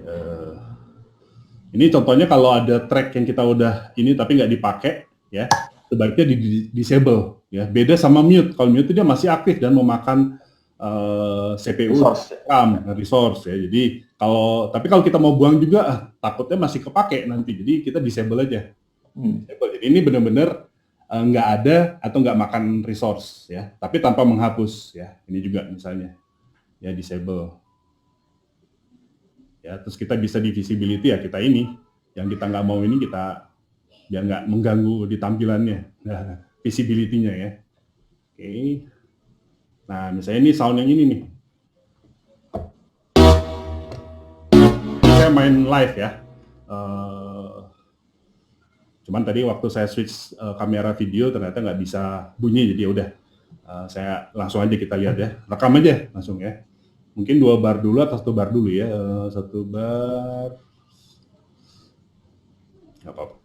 Ini contohnya kalau ada track yang kita udah ini tapi nggak dipakai ya, sebaiknya di disable ya. Beda sama mute. Kalau mute dia masih aktif dan memakan CPU, RAM, resource ya. Jadi tapi kalau kita mau buang juga takutnya masih kepake nanti. Jadi kita disable aja. Jadi ini benar-benar nggak ada atau nggak makan resource ya, tapi tanpa menghapus ya. Ini juga misalnya ya disable ya. Terus kita bisa di visibility ya, kita ini yang kita nggak mau ini kita biar nggak mengganggu di tampilannya, nah, visibility-nya ya. Oke. Nah misalnya ini sound yang ini nih, saya main live ya. Cuman tadi waktu saya switch kamera video ternyata nggak bisa bunyi, jadi ya udah saya langsung aja kita lihat ya, rekam aja langsung ya. Mungkin 2 bar dulu atau 1 bar dulu ya, 1 bar, nggak apa-apa.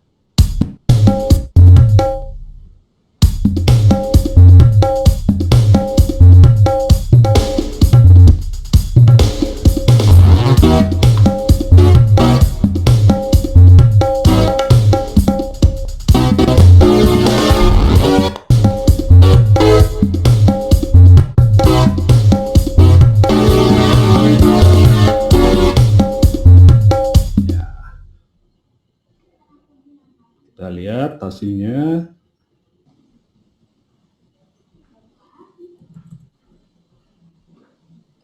Kita lihat hasilnya.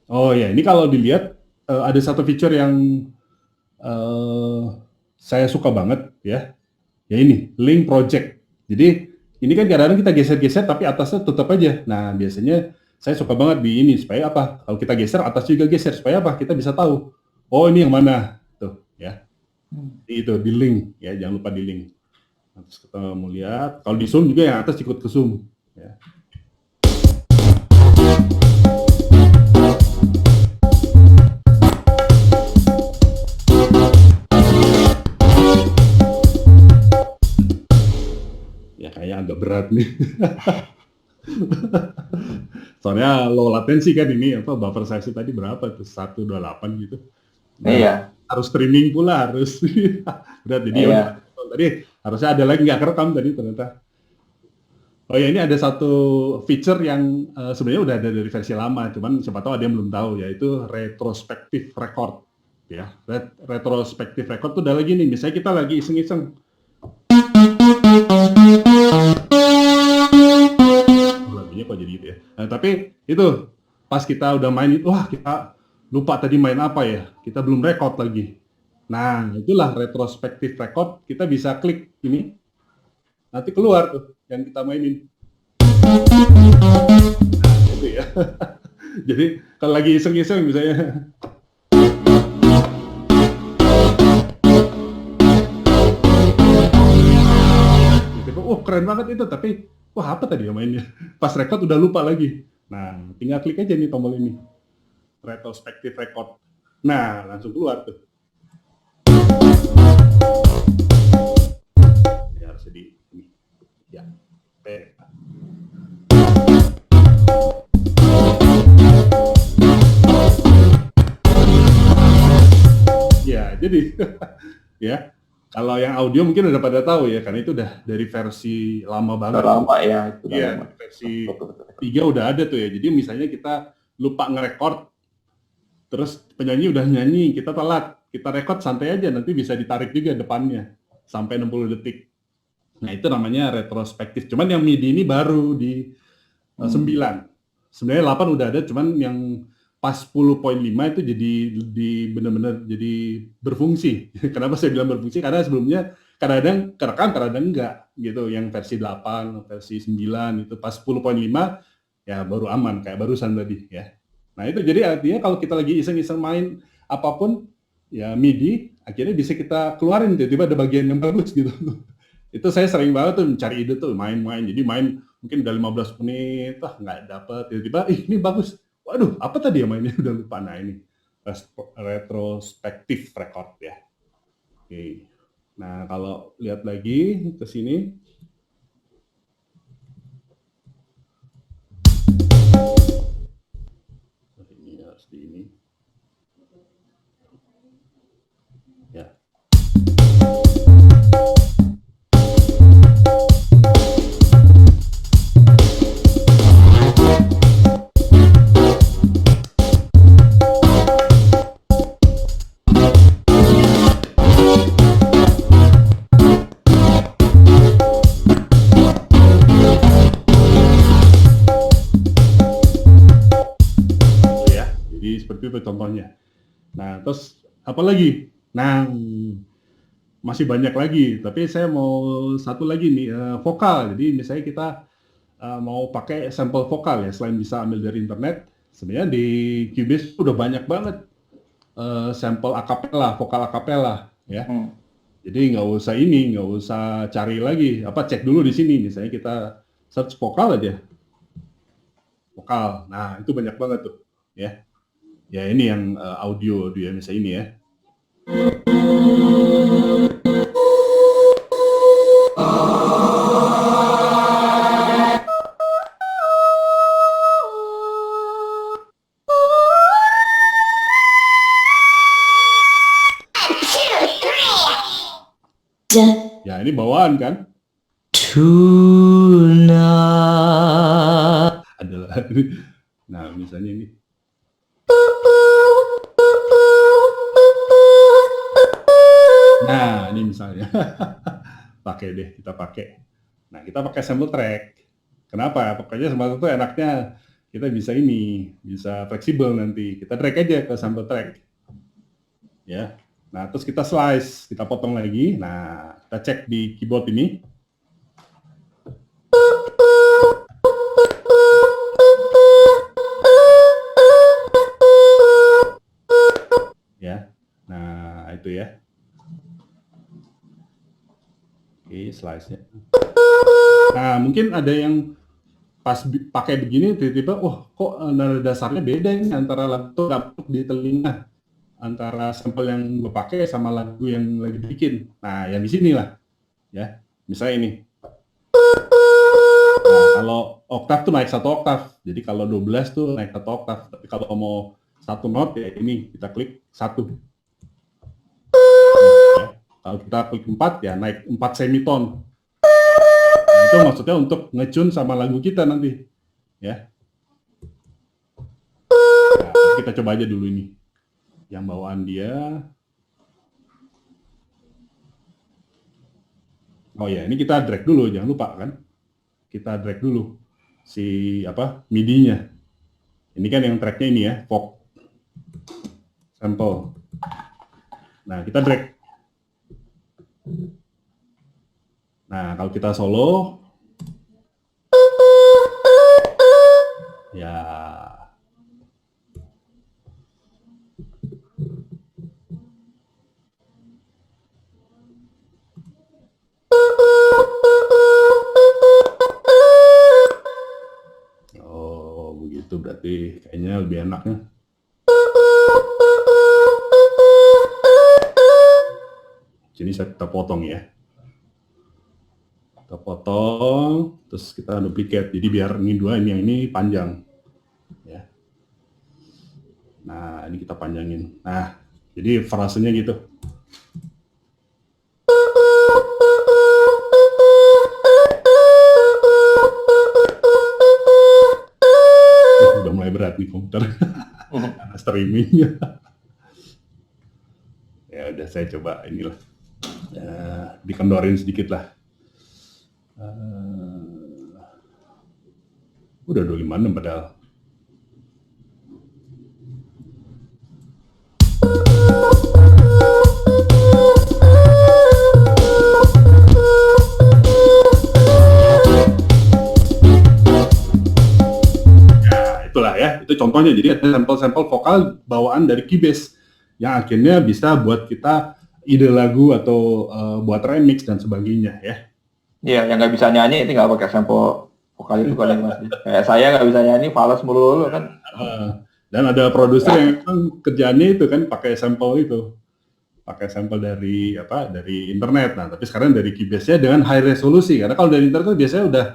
Oh ya, ini kalau dilihat ada satu feature yang saya suka banget ya. Ya ini, link project. Jadi ini kan kadang-kadang kita geser-geser tapi atasnya tetap aja. Nah, biasanya saya suka banget di ini supaya apa? Kalau kita geser atas juga geser supaya apa? Kita bisa tahu. Oh, ini yang mana? Tuh, ya. Itu di link ya, jangan lupa di link. Terus kita mau lihat, kalau di zoom juga yang atas ikut ke zoom ya. Ya kayak agak berat nih. Soalnya low latency kan ini, apa buffer size tadi berapa tuh, 128 gitu. Nah, Iya. harus streaming pula, harus berat. Jadi Iya. tadi harusnya ada lagi nggak kerekam tadi ternyata. Oh ya, ini ada satu feature yang sebenarnya udah ada dari versi lama, cuman siapa tahu ada yang belum tahu, yaitu retrospective record ya. Retrospective record tuh udah lagi nih, misalnya kita lagi iseng-iseng. Lagunya kok jadi gitu ya. Nah, tapi itu pas kita udah main itu, wah kita lupa tadi main apa ya, kita belum record lagi. Nah, itulah retrospective record, kita bisa klik ini, nanti keluar tuh yang kita mainin. Nah, itu ya. Jadi kalau lagi iseng-iseng misalnya, oh keren banget itu, tapi wah apa tadi ya mainnya? Pas record udah lupa lagi. Nah, tinggal klik aja nih tombol ini, retrospective record. Nah, langsung keluar tuh. Ya harus di ini. Ya. Ya, jadi ya. Kalau yang audio mungkin udah pada tahu ya, karena itu udah dari versi lama banget. Udah lama ya. Iya, versi 3 udah ada tuh ya. Jadi misalnya kita lupa nge-record, terus penyanyi udah nyanyi, kita telat, kita record santai aja, nanti bisa ditarik juga depannya sampai 60 detik. Nah itu namanya retrospektif. Cuman yang MIDI ini baru di 9. Sebenarnya 8 udah ada, cuman yang pas 10.5 itu jadi benar-benar jadi berfungsi. Kenapa saya bilang berfungsi? Karena sebelumnya kadang-kadang kerekam, kadang-kadang enggak gitu. Yang versi 8, versi 9 itu pas 10.5 ya baru aman kayak barusan tadi ya. Nah itu jadi artinya kalau kita lagi iseng-iseng main apapun ya MIDI, akhirnya bisa kita keluarin tiba-tiba ada bagian yang bagus gitu. Itu saya sering banget tuh mencari ide tuh, main-main. Jadi main mungkin udah 15 menit, nggak dapet, tiba-tiba, ini bagus. Waduh, apa tadi ya mainnya? Udah lupa. Nah ini, retrospektif record ya. Oke. Nah kalau lihat lagi ke sini, ini harus di ini. Ya. Jadi seperti itu contohnya. Nah, terus apa lagi? Nah, masih banyak lagi, tapi saya mau satu lagi nih, vokal. Jadi misalnya kita mau pakai sampel vokal ya, selain bisa ambil dari internet, sebenarnya di Cubase udah banyak banget sampel akapela, vokal akapela ya. Jadi nggak usah cari lagi, cek dulu di sini. Misalnya kita search vokal aja, vokal. Nah itu banyak banget tuh ya. Ya ini yang audio misalnya ini ya. Ya ini bawaan kan? Adalah. Nah misalnya ini. Nah ini misalnya. Pakai deh, kita pakai. Nah kita pakai sample track. Kenapa? Pokoknya sample itu enaknya kita bisa fleksibel nanti. Kita drag aja ke sample track. Ya. Nah, terus kita slice, kita potong lagi. Nah, kita cek di keyboard ini. Ya. Nah, itu ya. Oke, slice-nya. Nah, mungkin ada yang pas pakai begini tiba-tiba, kok nada dasarnya beda ini antara lagu di telinga, antara sampel yang gue pakai sama lagu yang lagi bikin. Nah, yang di sini lah, ya. Misalnya ini. Nah, kalau oktav tuh naik 1 oktav. Jadi kalau 12 tuh naik 1 oktav. Tapi kalau mau 1 not ya ini kita klik 1. Nah, ya. Kalau kita klik 4 ya naik 4 semiton. Nah, itu maksudnya untuk nge-tune sama lagu kita nanti, ya. Nah, kita coba aja dulu ini, yang bawaan dia. Oh ya, ini kita drag dulu, jangan lupa kan. Kita drag dulu si MIDI-nya. Ini kan yang tracknya ini ya, Vogue sample. Nah, kita drag. Nah, kalau kita solo, ya. Oh, begitu berarti kayaknya lebih enaknya. Jadi kita potong ya. Kita potong, terus kita duplicate. Jadi biar ini dua, ini yang ini panjang. Ya. Nah, ini kita panjangin. Nah, jadi frasenya gitu. Udah mulai berat nih komputer. Karena streaming. Ya udah, saya coba inilah. Dikendorin sedikit lah. Udah 256 padahal. Ya, itulah ya. Itu contohnya. Jadi ada sampel-sampel vokal bawaan dari Cubase yang akhirnya bisa buat kita ide lagu atau buat remix dan sebagainya ya. Iya, yang nggak bisa nyanyi itu nggak pakai sampel vokal itu kali Mas. Kayak saya nggak bisa nyanyi, fals mulu kan. Eh, dan ada produser yang memang kerjaannya itu kan pakai sampel itu, pakai sampel dari apa, dari internet. Nah, tapi sekarang dari Cubase-nya dengan high resolusi, karena kalau dari internet biasanya udah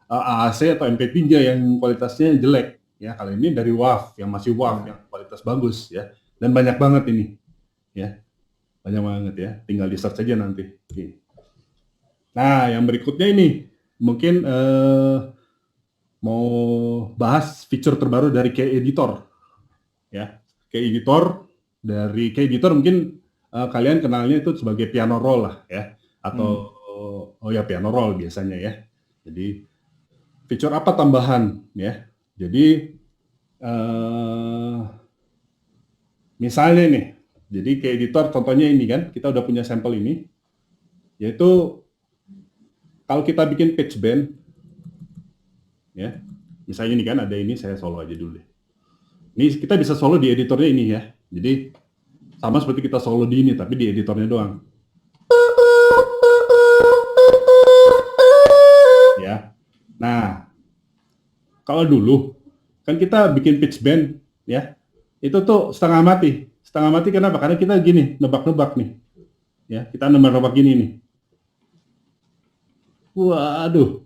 AAC atau MP3 yang kualitasnya jelek. Ya, kali ini dari WAV yang masih WAV yang kualitas bagus ya. Dan banyak banget ini, ya, banyak banget ya. Tinggal di search aja nanti. Oke. Nah, yang berikutnya ini mungkin mau bahas fitur terbaru dari Key Editor, ya. Key Editor dari Key Editor mungkin kalian kenalnya itu sebagai piano roll lah ya, atau oh ya piano roll biasanya ya. Jadi fitur apa tambahan ya? Jadi misalnya nih, jadi Key Editor contohnya ini kan, kita udah punya sampel ini, yaitu kalau kita bikin pitch bend, ya, misalnya ini kan ada ini, saya solo aja dulu deh. Ini kita bisa solo di editornya ini ya. Jadi sama seperti kita solo di ini, tapi di editornya doang. Ya. Nah, kalau dulu kan kita bikin pitch bend, ya, itu tuh setengah mati. Setengah mati kenapa? Karena kita gini, nebak-nebak nih. Ya, kita nebak-nebak gini nih. Waduh.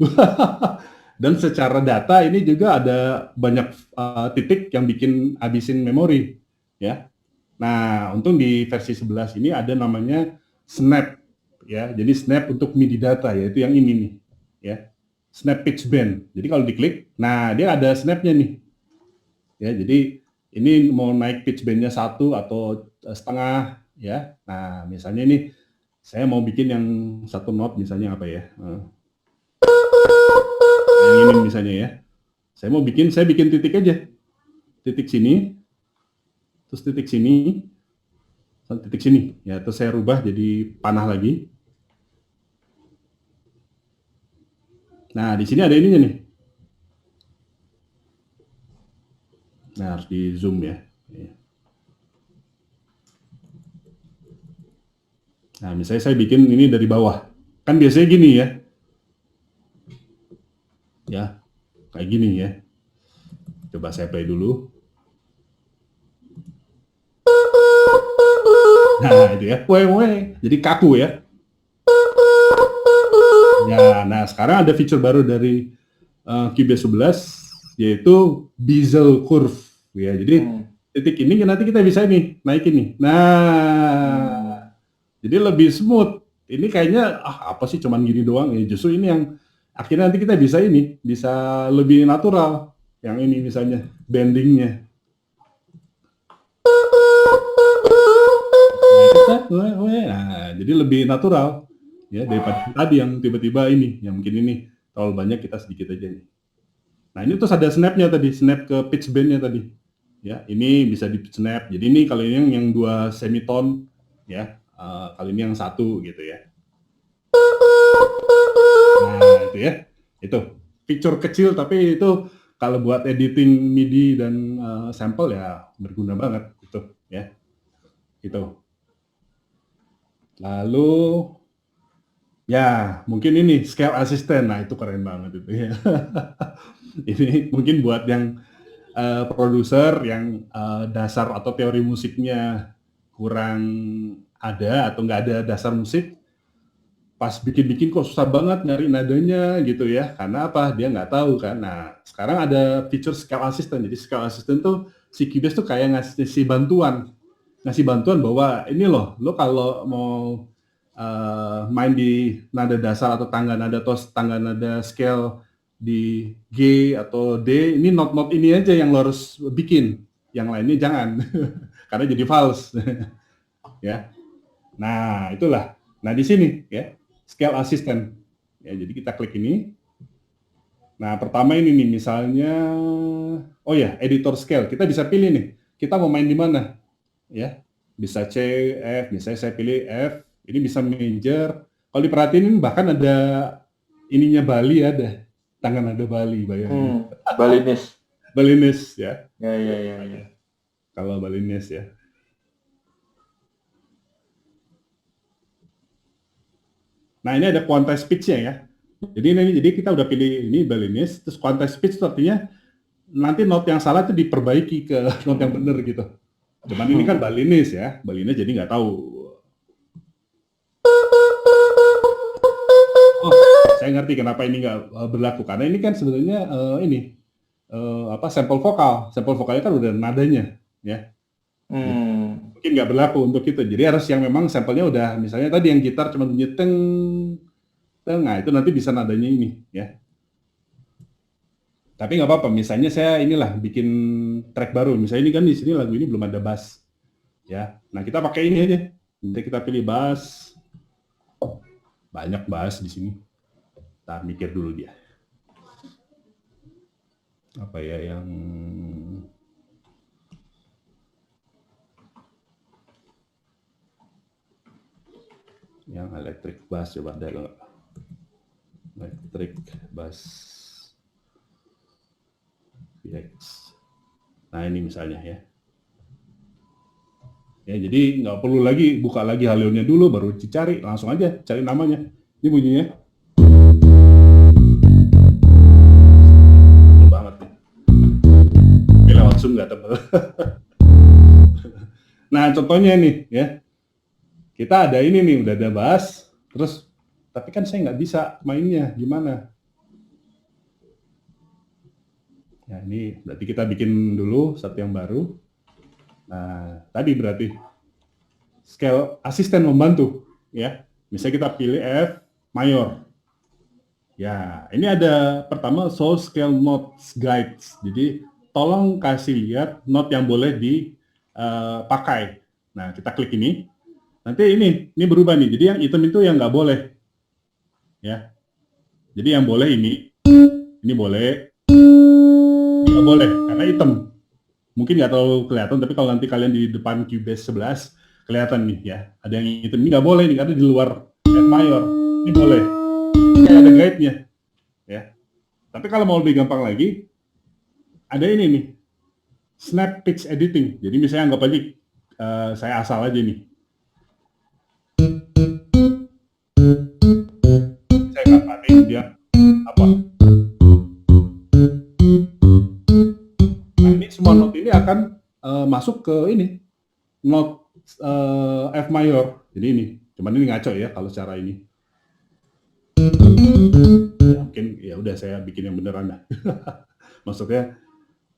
Dan secara data ini juga ada banyak titik yang bikin habisin memori, ya. Nah, untung di versi 11 ini ada namanya snap, ya. Jadi snap untuk MIDI data, yaitu yang ini nih, ya. Snap pitch bend. Jadi kalau diklik, nah dia ada snapnya nih, ya. Jadi ini mau naik pitch bendnya 1 atau setengah, ya. Nah, misalnya ini saya mau bikin yang 1 note, misalnya apa ya? Yang ini misalnya ya. Saya bikin titik aja. Titik sini, terus titik sini, titik sini. Ya, terus saya rubah jadi panah lagi. Nah, di sini ada ininya nih. Nah, harus di zoom ya. Nah, misalnya saya bikin ini dari bawah. Kan biasanya gini ya. Ya, kayak gini ya. Coba saya play dulu. Nah, itu ya. Weh. Jadi kaku ya. Ya, nah sekarang ada fitur baru dari Cubase 11, yaitu bezel curve. Ya, jadi titik ini nanti kita bisa nih, naikin nih. Nah, jadi lebih smooth. Ini kayaknya, apa sih cuman gini doang. Ya, justru ini yang akhirnya nanti kita bisa ini, bisa lebih natural. Yang ini misalnya, bendingnya. Nah, jadi lebih natural ya daripada tadi yang tiba-tiba ini, yang mungkin ini terlalu banyak, kita sedikit aja nih. Nah, ini terus ada snapnya tadi, snap ke pitch bendnya tadi. Ya, ini bisa di snap. Jadi ini kalau ini yang 2 semitone ya, kali ini yang 1 gitu ya. Nah, itu ya. Itu fitur kecil tapi itu kalau buat editing MIDI dan sampel ya berguna banget itu ya. Itu. Lalu ya, mungkin ini scale assistant. Nah, itu keren banget itu ya. Ini mungkin buat yang produser yang dasar atau teori musiknya kurang ada atau nggak ada dasar musik, pas bikin-bikin kok susah banget nyari nadanya gitu ya. Karena apa? Dia nggak tahu kan. Nah, sekarang ada fitur scale assistant. Jadi scale assistant tuh si Cubase tuh kayak ngasih bantuan bahwa ini loh, lo kalau mau main di nada dasar atau tangga nada scale di G atau D, ini not ini aja yang lo harus bikin, yang lainnya jangan, karena jadi false. Ya, nah itulah. Nah di sini ya scale assistant. Ya, jadi kita klik ini. Nah pertama ini nih misalnya, oh ya editor scale, kita bisa pilih nih, kita mau main di mana, ya bisa C, F, misalnya saya pilih F. Ini bisa major. Kalau diperhatiin bahkan ada ininya Bali, ada tangan ada Bali, bayangin. Balinese. Balinese ya. Ya. Kalau Balinese ya. Nah, ini ada quantize pitch-nya ya. Jadi kita udah pilih ini Balinese, terus quantized pitch itu artinya nanti note yang salah itu diperbaiki ke note yang benar gitu. Cuman ini kan Balinese ya, Balinese jadi nggak tahu. Oh, saya ngerti kenapa ini nggak berlaku karena ini kan sebenarnya sampel vokal, sampel vokalnya kan udah nadanya, ya. Mungkin nggak berlaku untuk itu. Jadi harus yang memang sampelnya udah, misalnya tadi yang gitar cuma bunyi teng, nah itu nanti bisa nadanya ini, ya. Tapi nggak apa-apa, misalnya saya inilah bikin track baru, misalnya ini kan di sini lagu ini belum ada bass, ya. Nah kita pakai ini aja, nanti kita pilih bass, banyak bass di sini. Ntar mikir dulu dia. Apa ya yang electric bass, coba ada nggak? Electric bass VX. Nah ini misalnya ya. Ya jadi nggak perlu lagi buka lagi Halion-nya dulu baru dicari, langsung aja cari namanya. Ini bunyinya. Tebal banget nih. Ini lewat Zoom nggak tebal. Nah contohnya nih ya. Kita ada ini nih, udah ada bass, terus tapi kan saya nggak bisa mainnya, gimana? Ya ini berarti kita bikin dulu satu yang baru. Nah tadi berarti scale asisten membantu, ya. Misalnya kita pilih F mayor. Ya ini ada pertama soul scale notes guides. Jadi tolong kasih lihat note yang boleh dipakai. Nah kita klik ini. Nanti ini berubah nih. Jadi yang hitam itu yang nggak boleh, ya. Jadi yang boleh ini boleh, ini nggak boleh karena hitam. Mungkin nggak terlalu kelihatan, tapi kalau nanti kalian di depan Cubase 11 kelihatan nih ya. Ada yang hitam, ini nggak boleh nih karena di luar F mayor. Ini boleh. Ini ada guide-nya, ya. Tapi kalau mau lebih gampang lagi, ada ini nih, snap pitch editing. Jadi misalnya anggap aja saya asal aja nih. Saya nggak pakai dia apa. Nah ini semua note ini akan masuk ke ini note F mayor. Jadi ini, cuman ini ngaco ya kalau cara ini. Ya, mungkin ya udah saya bikin yang beneran dah. Maksudnya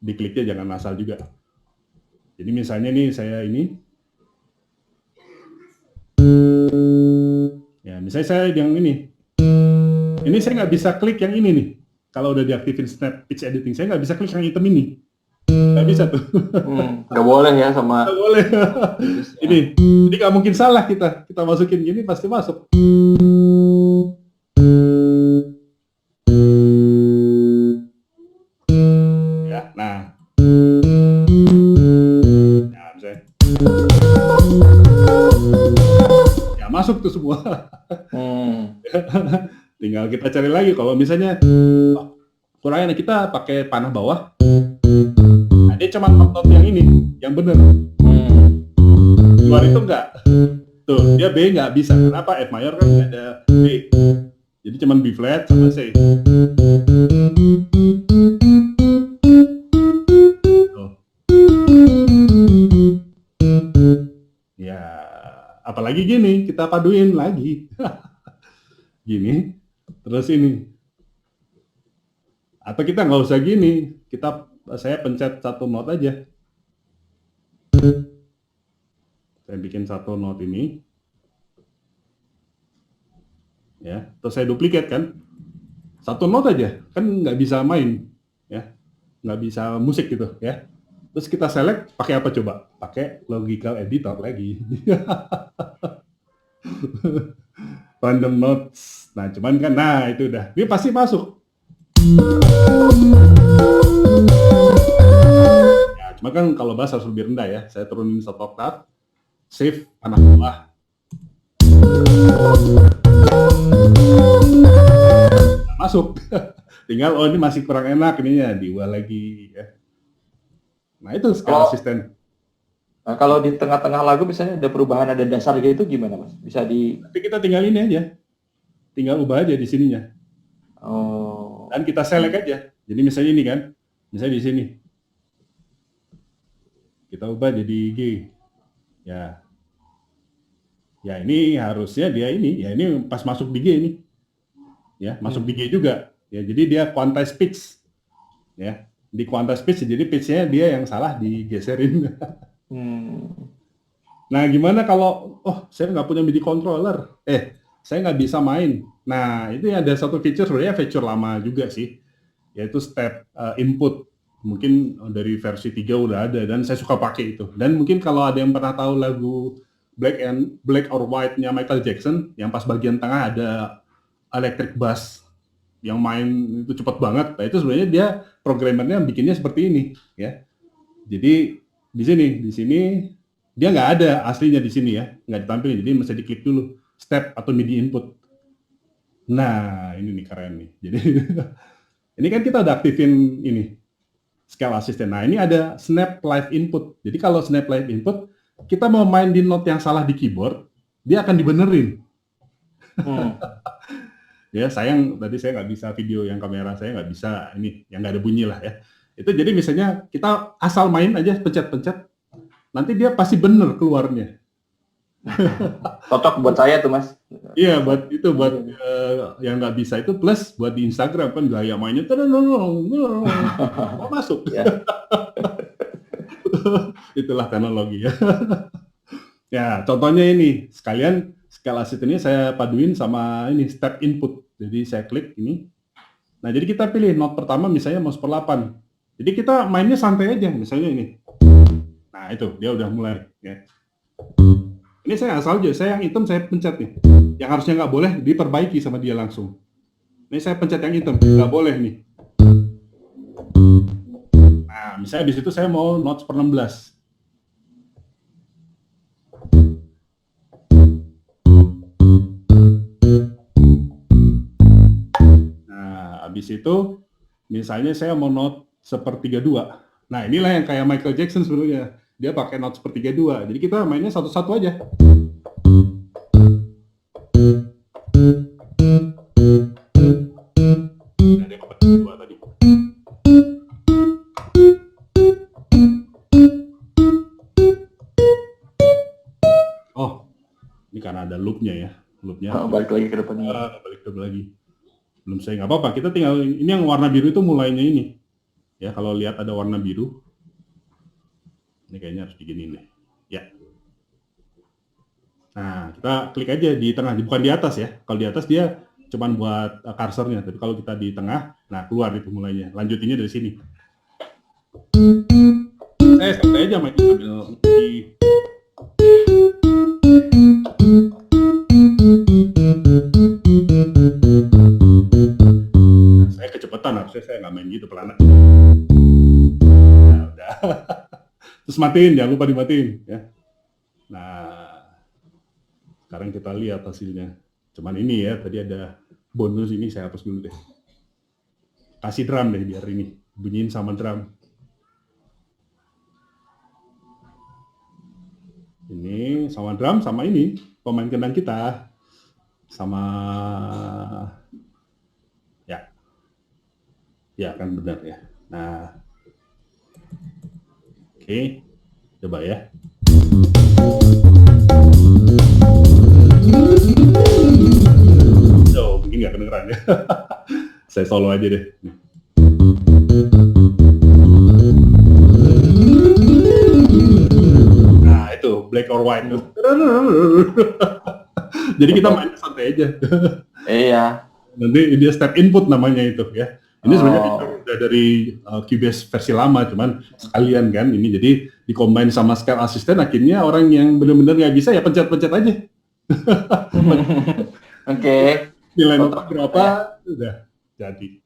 dikliknya jangan asal juga. Jadi misalnya nih saya ini. Ya, misalnya saya yang ini saya nggak bisa klik yang ini nih. Kalau udah diaktifin snap pitch editing, saya nggak bisa klik yang hitam ini. Nggak bisa tuh. Nggak boleh ya sama. Nggak boleh. Ini, jadi nggak mungkin salah kita masukin gini pasti masuk. Ya, nah. Ya, misalnya. Ya masuk tuh semua. Tinggal kita cari lagi. Kalau misalnya kurangnya kita pakai panah bawah, nah, dia cuma not yang ini, yang bener. Luar itu enggak. Tuh, dia B nggak bisa. Kenapa? F mayor kan nggak ada B. Jadi cuma B flat sama C. Tuh. Ya, apalagi gini, kita paduin lagi. Gini, terus ini. Atau kita nggak usah gini, saya pencet satu note aja. Saya bikin satu note ini. Ya, terus saya duplikat kan. Satu note aja, kan nggak bisa main. Ya, nggak bisa musik gitu ya. Terus kita select, pakai apa coba? Pakai logical editor lagi. Random notes. Nah, cuman kan, nah itu udah. Ini pasti masuk. Ya, cuma kan kalau bass harus lebih rendah ya. Saya turunin satu oktav, save, panah bawah. Nah, masuk. Tinggal, oh ini masih kurang enak ininya, diubah lagi ya. Nah itu skala asisten. Nah, kalau di tengah-tengah lagu misalnya ada perubahan, ada dasar gitu gimana Mas? Bisa di... Tapi kita tinggal ini aja. Tinggal ubah aja di sininya. Oh. Dan kita select aja. Jadi misalnya ini kan, misalnya di sini. Kita ubah jadi G. Ya. Ya ini harusnya dia ini, ya ini pas masuk di G ini. Ya, masuk di G juga. Ya, jadi dia quantize pitch. Ya, di quantize pitch jadi pitch-nya dia yang salah digeserin. Nah, gimana kalau saya nggak punya MIDI controller? Saya nggak bisa main. Nah, itu ada satu feature, sebenarnya feature lama juga sih, yaitu step input. Mungkin dari versi 3 udah ada dan saya suka pakai itu. Dan mungkin kalau ada yang pernah tahu lagu Black or White-nya Michael Jackson, yang pas bagian tengah ada electric bass yang main itu cepat banget. Nah, itu sebenarnya dia programmernya bikinnya seperti ini, ya. Jadi di sini dia nggak ada aslinya di sini ya, nggak ditampilin. Jadi mesti diklik dulu step atau MIDI input. Nah, ini nih keren nih. Jadi ini kan kita udah aktifin ini scale assistant. Nah, ini ada snap live input. Jadi kalau snap live input, kita mau main di note yang salah di keyboard, dia akan dibenerin. Ya, sayang tadi saya nggak bisa video yang kamera saya nggak bisa ini, yang nggak ada bunyi lah ya. Itu jadi misalnya kita asal main aja pencet-pencet, nanti dia pasti bener keluarnya. Cocok buat saya tuh, Mas. Iya, buat yang nggak bisa itu, plus buat di Instagram kan gaya mainnya masuk. Itulah teknologi ya. Ya, contohnya ini sekalian scale assist ini saya paduin sama ini step input. Jadi saya klik ini. Nah, jadi kita pilih note pertama misalnya mau 1/8. Jadi kita mainnya santai aja, misalnya ini. Nah, itu dia udah mulai ya. Ini saya asal aja, saya yang hitam saya pencet nih. Yang harusnya nggak boleh diperbaiki sama dia langsung. Ini saya pencet yang hitam, nggak boleh nih. Nah, misalnya di situ saya mau note 1/16. Nah, habis itu misalnya saya mau note 1/32. Nah, inilah yang kayak Michael Jackson sebenarnya. Dia pakai note 1/32. Jadi kita mainnya satu-satu aja. Nah, dia pakai 2 tadi. Oh, ini karena ada loop-nya ya. Loop-nya. Balik lagi ke depan. Balik lagi. Belum saya nggak apa-apa. Kita tinggal ini yang warna biru itu mulainya ini. Ya, kalau lihat ada warna biru. Ini kayaknya harus diginiin deh. Ya. Nah, kita klik aja di tengah, bukan di atas ya. Kalau di atas dia cuman buat cursornya, tapi kalau kita di tengah, nah keluar itu mulainya. Lanjutinnya dari sini. Santai aja main sambil di saya kecepatan, harusnya saya nggak main gitu pelan. Nah, udah. Terus matiin, jangan lupa dimatiin ya. Nah, sekarang kita lihat hasilnya. Cuman ini ya, tadi ada bonus ini saya hapus dulu deh. Kasih drum deh biar ini bunyiin sama drum. Ini sama drum sama ini pemain kendang kita sama ya kan benar ya. Nah, oke, coba ya. Oh, mungkin nggak kedengeran ya. Saya solo aja deh. Nah, itu black or white. Jadi kita main santai aja. Iya. Nanti dia step input namanya itu ya. Ini sebenarnya udah dari Cubase versi lama, cuman sekalian kan ini jadi dikombin sama scale assistant, akhirnya orang yang benar-benar nggak bisa ya pencet-pencet aja. Oke. Nilai nota berapa udah jadi.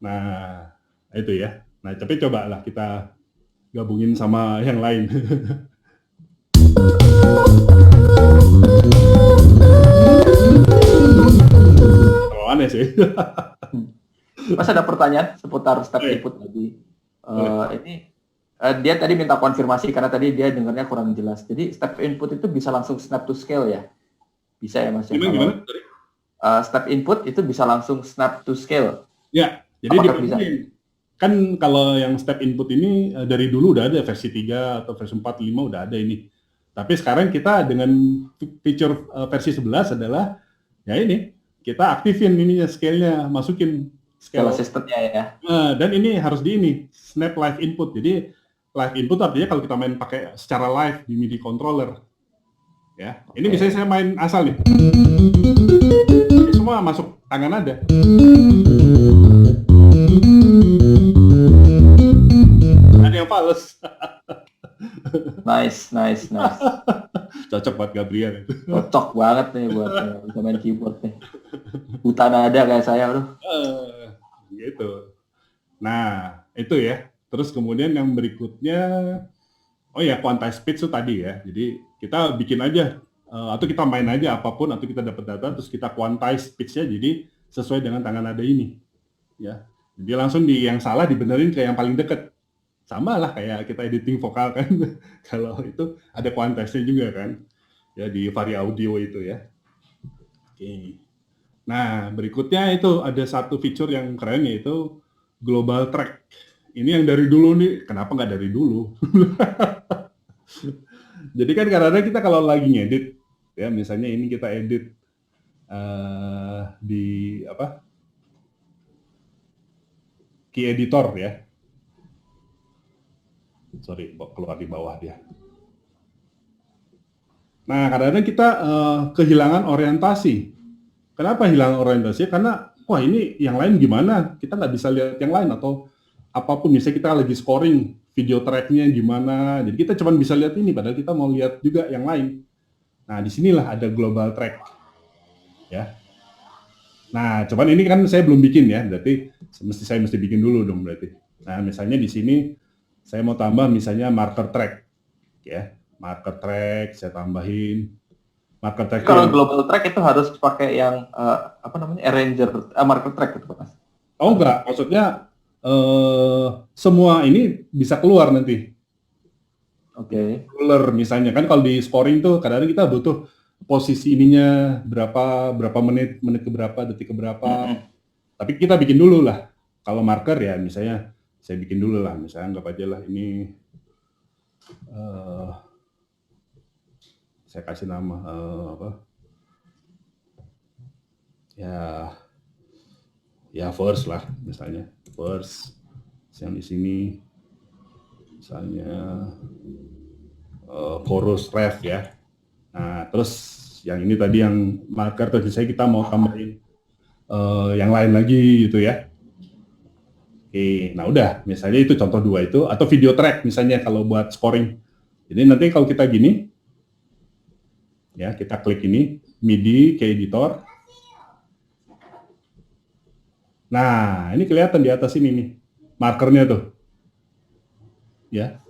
Nah, itu ya. Nah, tapi cobalah kita gabungin sama yang lain. Terlalu aneh sih. Mas ada pertanyaan seputar step input tadi. Ini dia tadi minta konfirmasi karena tadi dia dengarnya kurang jelas. Jadi step input itu bisa langsung snap to scale ya? Bisa ya Mas? Gimana? step input itu bisa langsung snap to scale. Ya, jadi Apakah bisa? kan kalau yang step input ini dari dulu udah ada versi 3 atau versi 4, 5 udah ada ini. Tapi sekarang kita dengan feature versi 11 adalah ya ini, kita aktifin ininya scale-nya, masukin Scale scale. system-nya ya. Dan ini harus di ini, snap live input. Jadi live input artinya kalau kita main pakai secara live di MIDI controller. Ya, ini misalnya saya main asal nih. Ini semua masuk tangan nada. Ada yang fals. Nice. Cocok buat Gabriel itu. Cocok banget nih buat bisa main keyboard nih. Buta nada kayak saya, aduh. Gitu. Nah, itu ya. Terus kemudian yang berikutnya, oh ya, quantize pitch itu tadi ya. Jadi kita bikin aja, atau kita main aja apapun, atau kita dapat data, terus kita quantize pitch-nya jadi sesuai dengan tangan nada ini. Ya. Jadi langsung yang salah dibenerin ke yang paling deket. Sama lah kayak kita editing vokal kan. Kalau itu ada quantize-nya juga kan. Ya di Varia Audio itu ya. Oke. Nah, berikutnya itu ada satu fitur yang keren yaitu global track. Ini yang dari dulu nih, kenapa nggak dari dulu? Jadi kan kadang-kadang kita kalau lagi ngedit, ya misalnya ini kita edit di apa? Key editor ya. Sorry, keluar di bawah dia. Nah, kadang-kadang kita kehilangan orientasi. Kenapa hilang orientasi? Karena, wah ini yang lain gimana? Kita nggak bisa lihat yang lain atau apapun. Misalnya kita lagi scoring video tracknya gimana. Jadi kita cuma bisa lihat ini, padahal kita mau lihat juga yang lain. Nah, disinilah ada global track. Ya. Nah, cuman ini kan saya belum bikin ya. Berarti saya mesti bikin dulu dong berarti. Nah, misalnya di sini saya mau tambah misalnya marker track. Ya, marker track saya tambahin. Kalau global track itu harus pakai yang apa namanya arranger marker track gitu Mas? Oh enggak, maksudnya semua ini bisa keluar nanti. Oke. Ruler misalnya kan kalau di scoring tuh kadang-kadang kita butuh posisi ininya berapa menit ke berapa, detik ke berapa. Tapi kita bikin dulu lah. Kalau marker ya misalnya saya bikin dulu lah, misalnya anggap aja lah ini saya kasih nama apa? Ya verse lah misalnya, verse yang di sini misalnya chorus ref ya. Nah terus yang ini tadi yang marker tadi saya kita mau tambahin yang lain lagi gitu ya. Oke, nah udah misalnya itu contoh 2 itu atau video track misalnya kalau buat scoring. Jadi nanti kalau kita gini ya kita klik ini MIDI ke editor. Nah ini kelihatan di atas ini nih markernya tuh ya.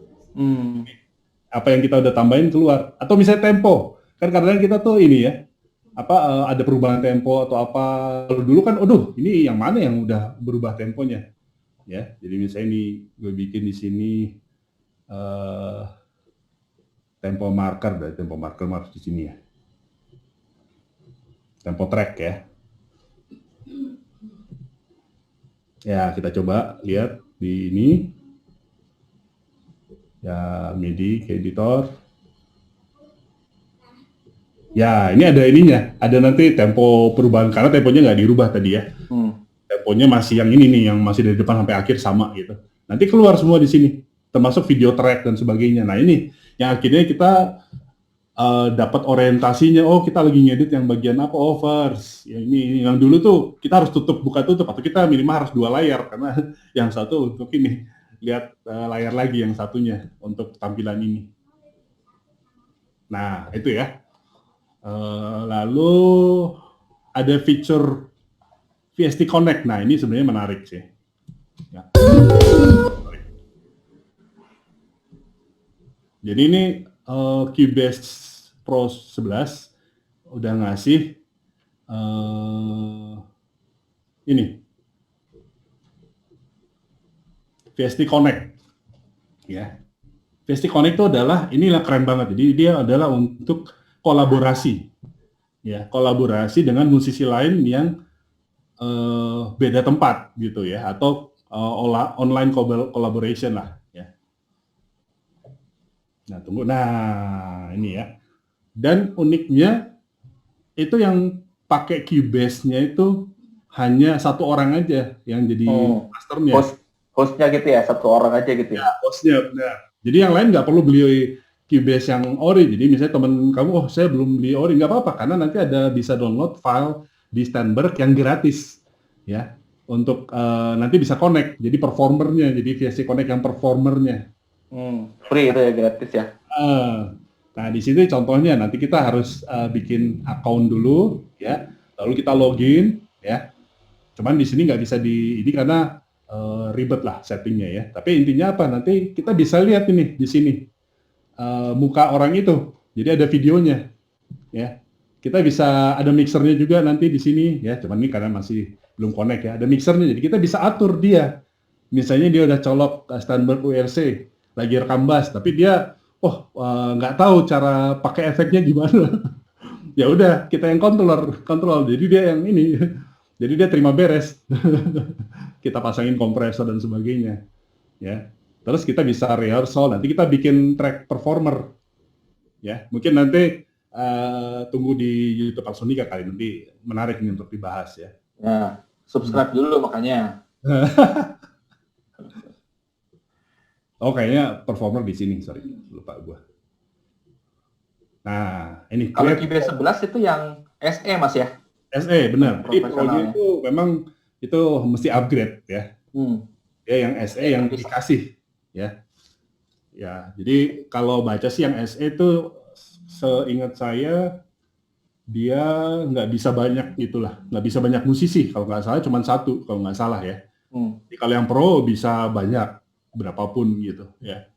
Apa yang kita udah tambahin keluar atau misalnya tempo kan kadang-kadang kita tuh ini ya ada perubahan tempo atau apa. Kalau dulu kan ini yang mana yang udah berubah temponya ya. Jadi misalnya ini gue bikin di sini tempo marker di sini ya. Tempo track ya. Ya, kita coba lihat di ini. Ya, MIDI ke editor. Ya, ini ada ininya. Ada nanti tempo perubahan karena temponya nggak dirubah tadi ya. Temponya masih yang ini nih, yang masih dari depan sampai akhir sama gitu. Nanti keluar semua di sini, termasuk video track dan sebagainya. Nah, ini yang akhirnya kita dapat orientasinya. Oh, kita lagi ngedit yang bagian apa? Oh, verse. Ya, ini yang dulu tuh kita harus buka tutup atau kita minimal harus 2 layar karena yang satu untuk ini lihat layar lagi yang satunya untuk tampilan ini. Nah, itu ya. Lalu ada fitur VST Connect. Nah, ini sebenarnya menarik sih. Ya. Jadi ini Cubase Pro 11 udah ngasih ini VST Connect ya. VST Connect itu adalah inilah keren banget. Jadi dia adalah untuk kolaborasi ya kolaborasi dengan musisi lain yang beda tempat gitu ya, atau online collaboration lah ya. Nah tunggu, nah ini ya. Dan uniknya itu yang pakai Cubase-nya itu hanya satu orang aja yang jadi masternya. Hostnya gitu ya, satu orang aja gitu ya? Hostnya, benar. Jadi yang lain nggak perlu beli Cubase yang ori. Jadi misalnya teman kamu, oh saya belum beli ori, nggak apa-apa, karena nanti ada bisa download file di Steinberg yang gratis, ya, untuk nanti bisa connect. Jadi performernya, jadi VST Connect yang performernya. Free itu ya, gratis ya? Nah di sini contohnya nanti kita harus bikin account dulu, ya, lalu kita login, ya. Cuman di sini nggak bisa ini karena ribet lah settingnya ya. Tapi intinya apa? Nanti kita bisa lihat ini di sini muka orang itu. Jadi ada videonya, ya. Kita bisa ada mixernya juga nanti di sini, ya. Cuman ini karena masih belum connect ya. Ada mixernya, jadi kita bisa atur dia. Misalnya dia udah colok Steinberg URC, lagi rekam bass, tapi dia nggak tahu cara pakai efeknya gimana. Ya udah kita yang kontrol. Jadi dia yang ini. Jadi dia terima beres. Kita pasangin kompresor dan sebagainya. Ya. Terus kita bisa rehearsal, nanti kita bikin track performer. Ya, mungkin nanti tunggu di YouTube Alsonika kali, nanti menarik ini untuk dibahas ya. Ya, subscribe dulu makanya. Oh, kayaknya performer di sini, sorry, lupa gua. Nah, ini kalau Cubase 11 itu yang SE Mas ya? SE, benar. Jadi Pro-nya itu memang itu mesti upgrade ya. Ya yang SE yang dikasih ya. Ya, jadi kalau baca sih yang SE itu seingat saya dia nggak bisa banyak itulah, nggak bisa banyak musisi, kalau nggak salah cuma satu kalau nggak salah ya. Jadi kalau yang Pro bisa banyak berapapun gitu ya.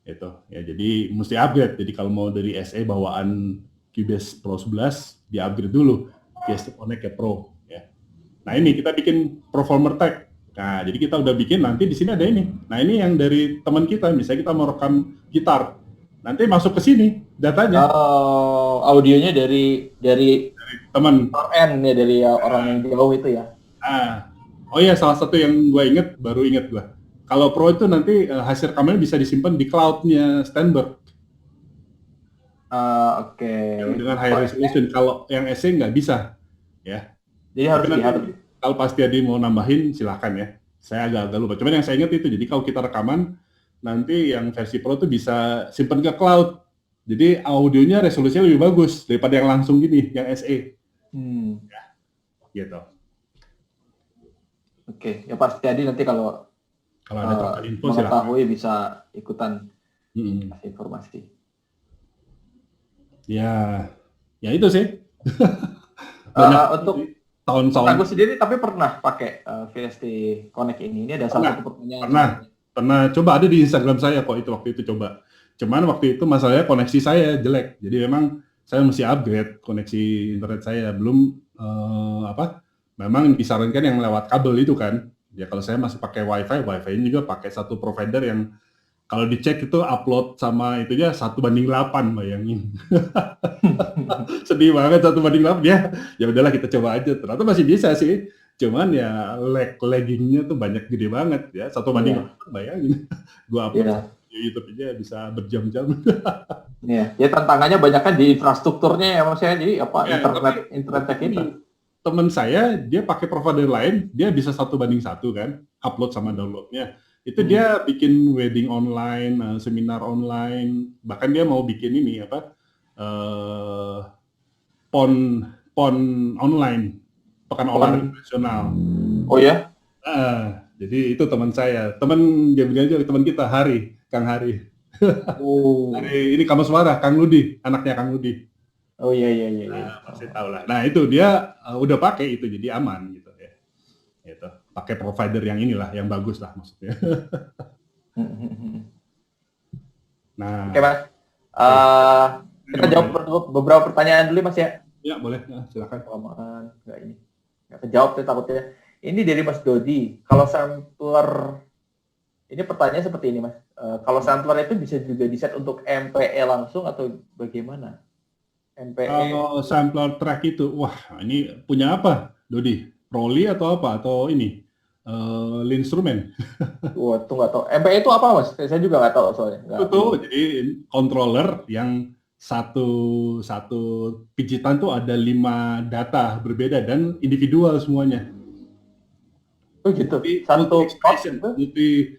Itu ya, jadi mesti upgrade. Jadi kalau mau dari SE bawaan Cubase Pro 11 di upgrade dulu VST Connect ke Pro ya. Nah ini kita bikin performer tag. Nah jadi kita udah bikin, nanti di sini ada ini. Nah ini yang dari teman kita, misalnya kita mau rekam gitar, nanti masuk ke sini datanya. Oh, audionya dari teman end ya, dari orang yang jauh itu ya. Oh iya, salah satu yang gue baru inget gue. Kalau Pro itu nanti hasil rekamannya bisa disimpan di cloud-nya Steinberg. Oke. Dengan high resolution. Kalau yang SE nggak bisa, ya. Jadi harus kalau pasti ada mau nambahin, silakan ya. Saya agak lupa. Cuman yang saya ingat itu, jadi kalau kita rekaman, nanti yang versi Pro itu bisa simpan ke cloud. Jadi audionya resolusinya lebih bagus daripada yang langsung gini, yang SE. Ya, gitu. Oke, ya pasti jadi nanti kalau ada info mengetahui bisa ikutan kasih informasi. Ya itu sih. Untuk tahun-tahun aku sendiri tapi pernah pakai VST Connect ini. Ini ada salah satu pertanyaan. Pernah coba, ada di Instagram saya kok waktu itu coba. Cuman waktu itu masalahnya koneksi saya jelek. Jadi memang saya mesti upgrade koneksi internet saya. Belum memang disarankan yang lewat kabel itu kan. Ya kalau saya masih pakai Wi-Fi juga pakai satu provider yang kalau dicek itu upload sama itunya 1:8, bayangin. Sedih banget 1:8 ya. Ya udahlah kita coba aja. Ternyata masih bisa sih. Cuman ya laggingnya tuh banyak, gede banget ya. 1:8, bayangin. Gua upload di YouTube aja bisa berjam-jam. Ya tantangannya banyak kan di infrastrukturnya ya maksudnya. Jadi internet kita. Teman saya dia pakai provider lain, dia bisa 1:1 kan, upload sama downloadnya. Itu dia bikin wedding online, seminar online, bahkan dia mau bikin ini pon online, pekan olahraga nasional. Oh ya? Jadi itu teman saya, dia bilang aja teman kita, Kang Hari. Hari ini Kamaswara, Kang Ludi, anaknya Kang Ludi. Oh iya. Pasti tahu lah. Nah itu dia udah pakai itu, jadi aman gitu ya. Itu pakai provider yang inilah, yang bagus lah maksudnya. Nah. Oke Mas. Kita jawab beberapa pertanyaan dulu Mas ya. Ya boleh, silakan. Nggak kejawab tuh takutnya. Ini dari Mas Dodi. Kalau sampler, ini pertanyaan seperti ini Mas. Kalau sampler itu bisa juga di-set untuk MPE langsung atau bagaimana? MPE. Kalau sampler track itu, wah ini punya apa, Dodi? Proli atau apa? Atau ini Linstrumen? Wah, tuh nggak tahu. MPE itu apa, Mas? Saya juga nggak tahu soalnya. Itu Nggak, tuh belum. jadi controller yang satu satu pijitan tuh ada 5 data berbeda dan individual semuanya. Oh gitu. Multi Satu chord expression, itu.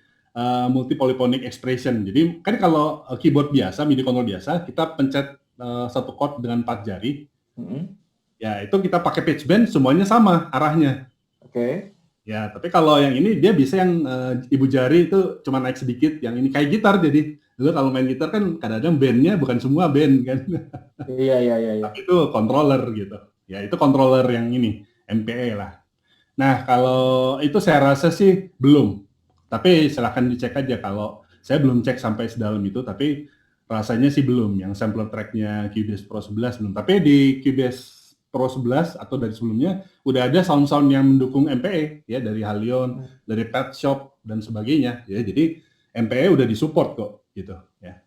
multi polyphonic expression. Jadi kan kalau keyboard biasa, MIDI control biasa, kita pencet satu chord dengan 4 jari. Mm-mm. Ya itu kita pakai pitch bend semuanya sama arahnya. Oke. Ya tapi kalau yang ini dia bisa yang ibu jari itu cuma naik sedikit, yang ini kayak gitar jadi. Dulu kalau main gitar kan kadang-kadang bandnya bukan semua band kan. Iya, iya, iya, iya. Tapi itu controller gitu. Ya itu controller yang ini MPE lah. Nah kalau itu saya rasa sih belum. Tapi silahkan dicek aja, kalau saya belum cek sampai sedalam itu, tapi rasanya sih belum. Yang sampler tracknya Cubase Pro 11 belum. Tapi di Cubase Pro 11 atau dari sebelumnya udah ada sound-sound yang mendukung MPE ya, dari Halion, dari Pet Shop dan sebagainya ya. Jadi MPE udah disupport kok gitu ya.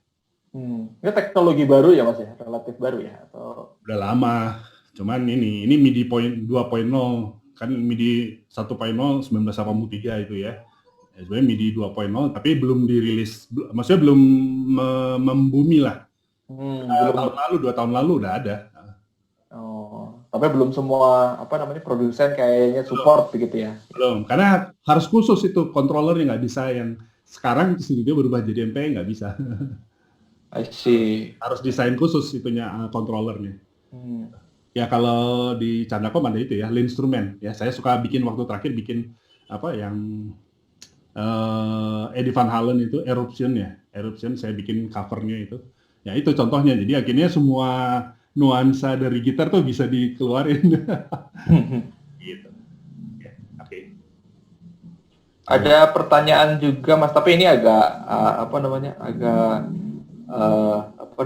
Ini teknologi baru ya, Mas ya? Relatif baru ya? Atau Udah lama. Cuman ini MIDI 2.0 kan, MIDI 1.0 1983 itu ya. Sebenarnya MIDI 2.0 tapi belum dirilis, maksudnya belum membumi lah. belum. 2 tahun lalu udah ada. Oh, tapi belum semua apa namanya produsen kayaknya support begitu ya? Belum, karena harus khusus itu controllernya, nggak bisa yang sekarang itu dia berubah jadi MPE, nggak bisa. I see. Harus desain khusus itunya controllernya. Ya kalau di Candacom ada itu ya, Linstrumen. Ya saya suka bikin, waktu terakhir bikin apa yang Eddie Van Halen itu Eruption ya. Eruption saya bikin covernya itu. Ya itu contohnya. Jadi akhirnya semua nuansa dari gitar tuh bisa dikeluarin. Gitu. Ya, oke. Ada pertanyaan juga, Mas, tapi ini agak apa namanya? Agak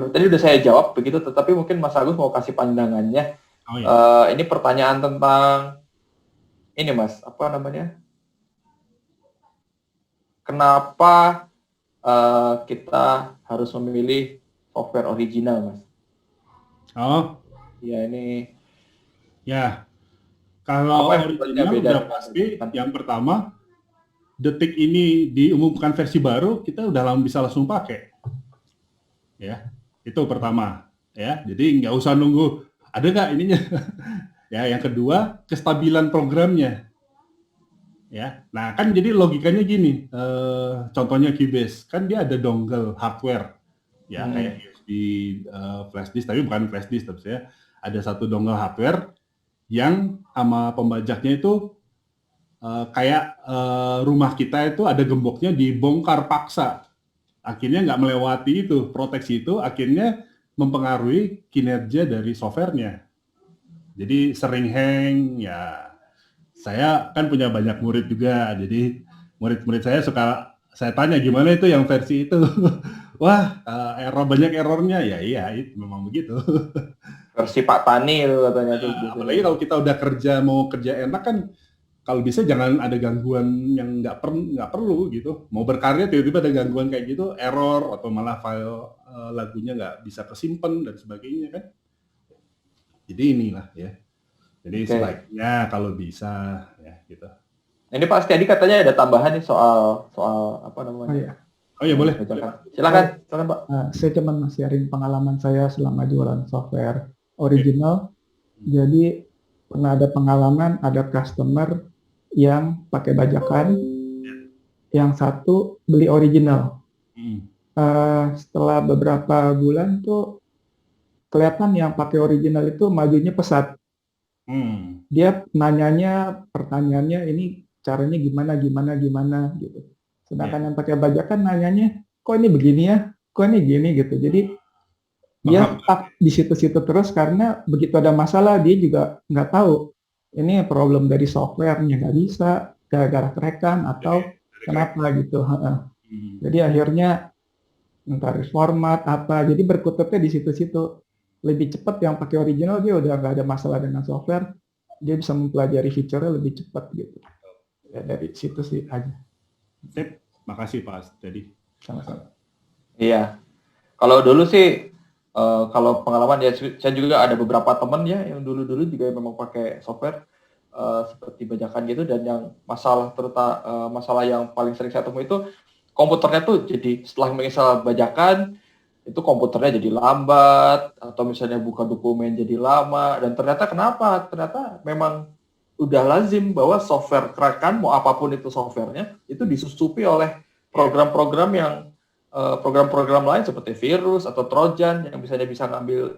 tadi udah saya jawab begitu, tetapi mungkin Mas Agus mau kasih pandangannya. Oh ya. Ini pertanyaan tentang ini, Mas, apa namanya? Kenapa kita harus memilih software original, Mas? Oh, Ya ini ya. Kalau apa yang original beda udah dengan pasti kan? yang pertama, detik ini diumumkan versi baru, kita udah bisa langsung pakai. Ya, itu pertama. Ya, jadi nggak usah nunggu ada nggak ininya. Ya, yang kedua, kestabilan programnya. Ya, nah kan jadi logikanya gini, contohnya Cubase, kan dia ada dongle hardware, ya kayak USB flash disk, tapi bukan flash disk, tapi saya ada satu dongle hardware yang sama pembajaknya itu kayak rumah kita itu ada gemboknya dibongkar paksa, akhirnya nggak melewati itu, proteksi itu akhirnya mempengaruhi kinerja dari softwarenya. Jadi sering hang, ya saya kan punya banyak murid juga, jadi murid-murid saya suka saya tanya gimana itu yang versi itu. Wah, banyak errornya, ya iya itu memang begitu. Versi Pak Tani itu katanya tuh biasanya. Apalagi kalau kita udah mau kerja enak kan, kalau bisa jangan ada gangguan yang nggak perlu gitu. Mau berkarya tiba-tiba ada gangguan kayak gitu, error atau malah file lagunya nggak bisa kesimpan dan sebagainya kan. Jadi inilah ya. Jadi sebaiknya kalau bisa ya gitu. Ini Pak Setiadi katanya ada tambahan nih soal apa namanya? Oh ya boleh. Silakan Pak. Saya cuma sharing pengalaman saya selama jualan software original. Jadi pernah ada pengalaman ada customer yang pakai bajakan, yang satu beli original. Setelah beberapa bulan tuh kelihatan yang pakai original itu majunya pesat. Dia pertanyaannya ini caranya gimana gitu. Sedangkan yang pakai bajakan nanyanya, kok ini begini ya, kok ini gini gitu. Jadi dia stuck di situ-situ terus karena begitu ada masalah dia juga nggak tahu ini problem dari softwarenya nggak bisa, gara-gara kerekan atau kenapa gitu. Jadi akhirnya entah reformat apa, jadi berkutatnya di situ-situ. Lebih cepat yang pakai original, dia udah nggak ada masalah dengan software, dia bisa mempelajari fiturnya lebih cepat gitu. Ya, dari situ sih aja. Sip, makasih Pak. Jadi sama-sama. Iya, kalau dulu sih Kalau pengalaman ya, saya juga ada beberapa teman ya yang dulu-dulu juga memang pakai software seperti bajakan gitu, dan yang masalah yang paling sering saya temui itu komputernya tuh jadi setelah menginstal bajakan itu komputernya jadi lambat, atau misalnya buka dokumen jadi lama, dan ternyata kenapa? Ternyata memang udah lazim bahwa software crack-an, mau apapun itu softwarenya, itu disusupi oleh program-program yang program-program lain seperti virus atau trojan yang bisa ngambil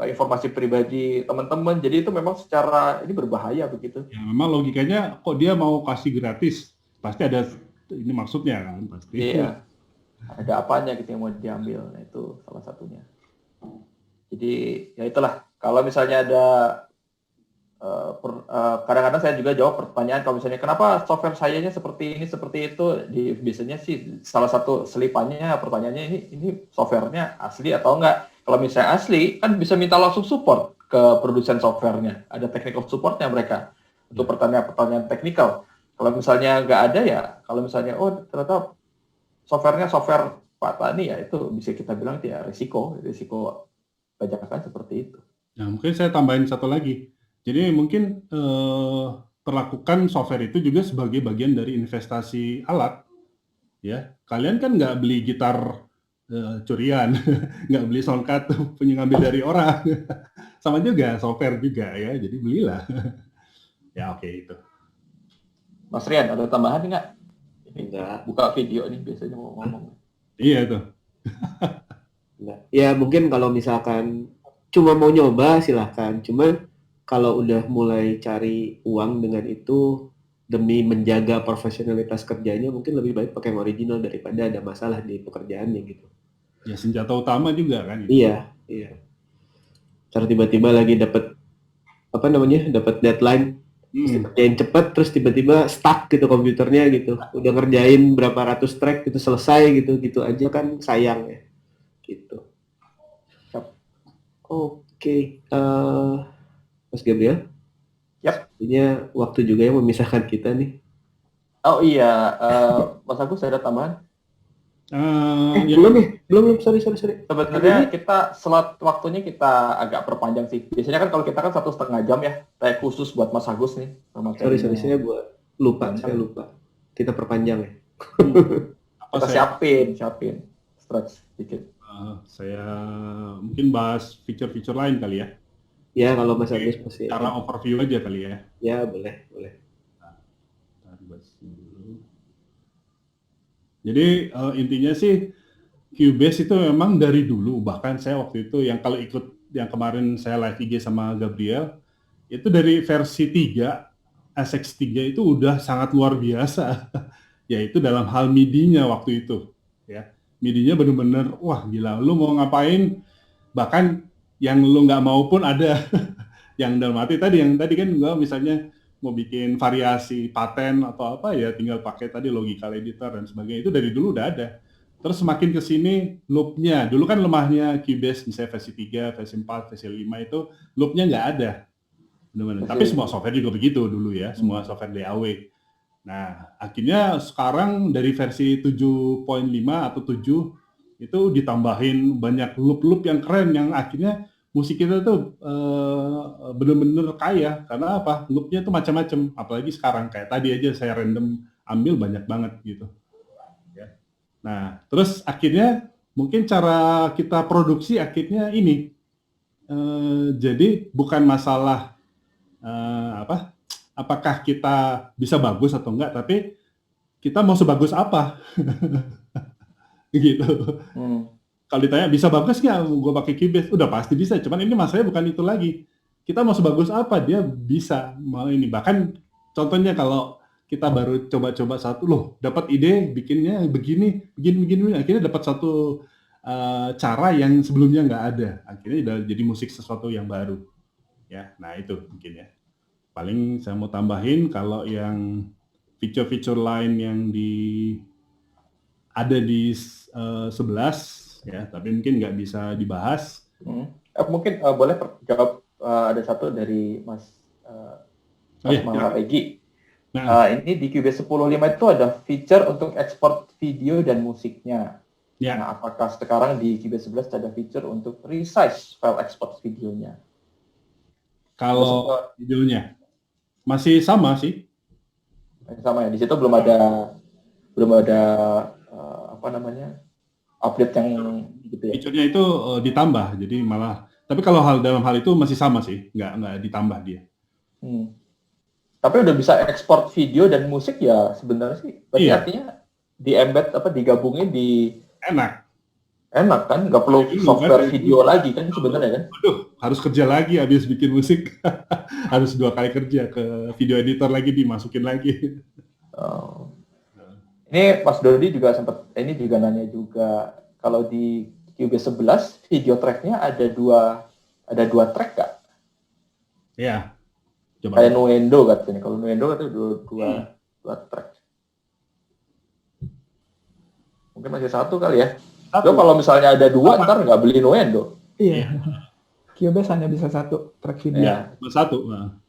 informasi pribadi teman-teman. Jadi itu memang secara ini berbahaya begitu. Ya memang logikanya kok dia mau kasih gratis, pasti ada ini maksudnya kan pasti. Iya, ada apanya gitu yang mau diambil. Nah, itu salah satunya. Jadi ya itulah, kalau misalnya ada kadang-kadang saya juga jawab pertanyaan kalau misalnya kenapa software sayanya seperti ini seperti itu, biasanya sih salah satu selipannya pertanyaannya ini softwarenya asli atau enggak. Kalau misalnya asli kan bisa minta langsung support ke produsen softwarenya, ada technical supportnya mereka untuk pertanyaan-pertanyaan teknikal. Kalau misalnya nggak ada ya, kalau misalnya ternyata softwarenya software Pak Tani, ya itu bisa kita bilang ya risiko bajakan seperti itu. Nah mungkin saya tambahin satu lagi. Jadi mungkin perlakukan software itu juga sebagai bagian dari investasi alat. Ya, kalian kan nggak beli gitar curian, nggak beli soundcard punya ngambil dari orang. Sama juga software juga ya, jadi belilah. Ya oke, itu. Mas Rian, ada tambahan nggak? Enggak. Buka video nih biasanya mau ngomong. Iya tuh. Enggak. Ya mungkin kalau misalkan cuma mau nyoba silahkan. Cuma kalau udah mulai cari uang dengan itu demi menjaga profesionalitas kerjanya, mungkin lebih baik pakai yang original daripada ada masalah di pekerjaannya gitu. Ya senjata utama juga kan. Iya. Terus tiba-tiba lagi dapat deadline, kerjain cepet, terus tiba-tiba stuck gitu komputernya gitu. Udah ngerjain berapa ratus track gitu selesai gitu aja kan sayang ya. Gitu. Oke. Mas Gabriel? Yap. Ini waktu juga yang memisahkan kita nih. Oh iya, Mas Agus ada tambahan? Belum, sorry. Sebenarnya kita slot waktunya kita agak perpanjang sih. Biasanya kan kalau kita kan 1,5 jam ya, kayak khusus buat Mas Agus nih. Sorry, saya lupa. Kita perpanjang ya. Kita siapin, stretch sedikit. Saya mungkin bahas feature-feature lain kali ya. Ya, kalau Mas Agus masih. Cara overview aja kali ya. Ya, boleh. Jadi intinya sih Cubase itu memang dari dulu, bahkan saya waktu itu yang kalau ikut yang kemarin saya live IG sama Gabriel, itu dari versi 3, SX3 itu udah sangat luar biasa, yaitu dalam hal MIDI-nya waktu itu. Ya, MIDI-nya benar-benar, wah gila, lu mau ngapain, bahkan yang lu nggak mau pun ada. Yang dalam arti yang tadi kan gua misalnya mau bikin variasi paten atau apa ya tinggal pakai tadi logical editor dan sebagainya, itu dari dulu udah ada. Terus semakin ke sini loop-nya, dulu kan lemahnya Cubase misalnya versi 3, versi 4, versi 5 itu loop-nya nggak ada. Benar-benar. Tapi semua software juga begitu dulu ya, semua software DAW. Nah, akhirnya sekarang dari versi 7.5 atau 7 itu ditambahin banyak loop-loop yang keren yang akhirnya musik kita tuh bener-bener kaya. Karena apa? Loop-nya tuh macam-macam. Apalagi sekarang kayak tadi aja saya random ambil banyak banget gitu. Ya. Nah, terus akhirnya mungkin cara kita produksi akhirnya ini. Jadi bukan masalah apakah kita bisa bagus atau enggak, tapi kita mau sebagus apa. Gitu. Kalau ditanya bisa bagus nggak gue pakai Cubase, udah pasti bisa. Cuman ini masalahnya bukan itu lagi. Kita mau sebagus apa dia bisa mau ini. Bahkan contohnya kalau kita baru coba-coba satu, loh dapat ide bikinnya begini, akhirnya dapat satu cara yang sebelumnya nggak ada. Akhirnya udah jadi musik sesuatu yang baru. Ya, nah itu mungkin ya. Paling saya mau tambahin kalau yang feature-feature lain yang ada di 11 ya, tapi mungkin nggak bisa dibahas. Mungkin boleh jawab ada satu dari Mas Egi. Ini di Cubase 10.5 itu ada feature untuk ekspor video dan musiknya. Ya, Nah, apakah sekarang di Cubase 11 ada fitur untuk resize file export videonya? kalau Sempat judulnya masih sama sih. sama ya, di situ belum ada apa namanya update yang gitu ya. Fiturnya itu ditambah, jadi malah. Tapi kalau dalam hal itu masih sama sih, nggak ditambah dia. Hmm. Tapi udah bisa ekspor video dan musik ya sebenarnya sih. Berarti Iya. artinya di embed digabungin di Enak. enak kan, nggak perlu Dulu software kan, video lagi kan sebenarnya kan. Aduh, harus kerja lagi habis bikin musik. Harus 2 kali kerja ke video editor lagi dimasukin lagi. Oh. Ini Mas Dodi juga sempat ini juga nanya juga kalau di Cubase 11 video tracknya ada dua track kak? Ya, coba. Kayak Nuendo katanya. Kalau Nuendo katanya dua track. Mungkin masih satu kali ya. Satu. Lo kalau misalnya ada dua, ntar nggak beli Nuendo. Iya. Cubase hanya bisa satu track video. Ya, satu. Nah.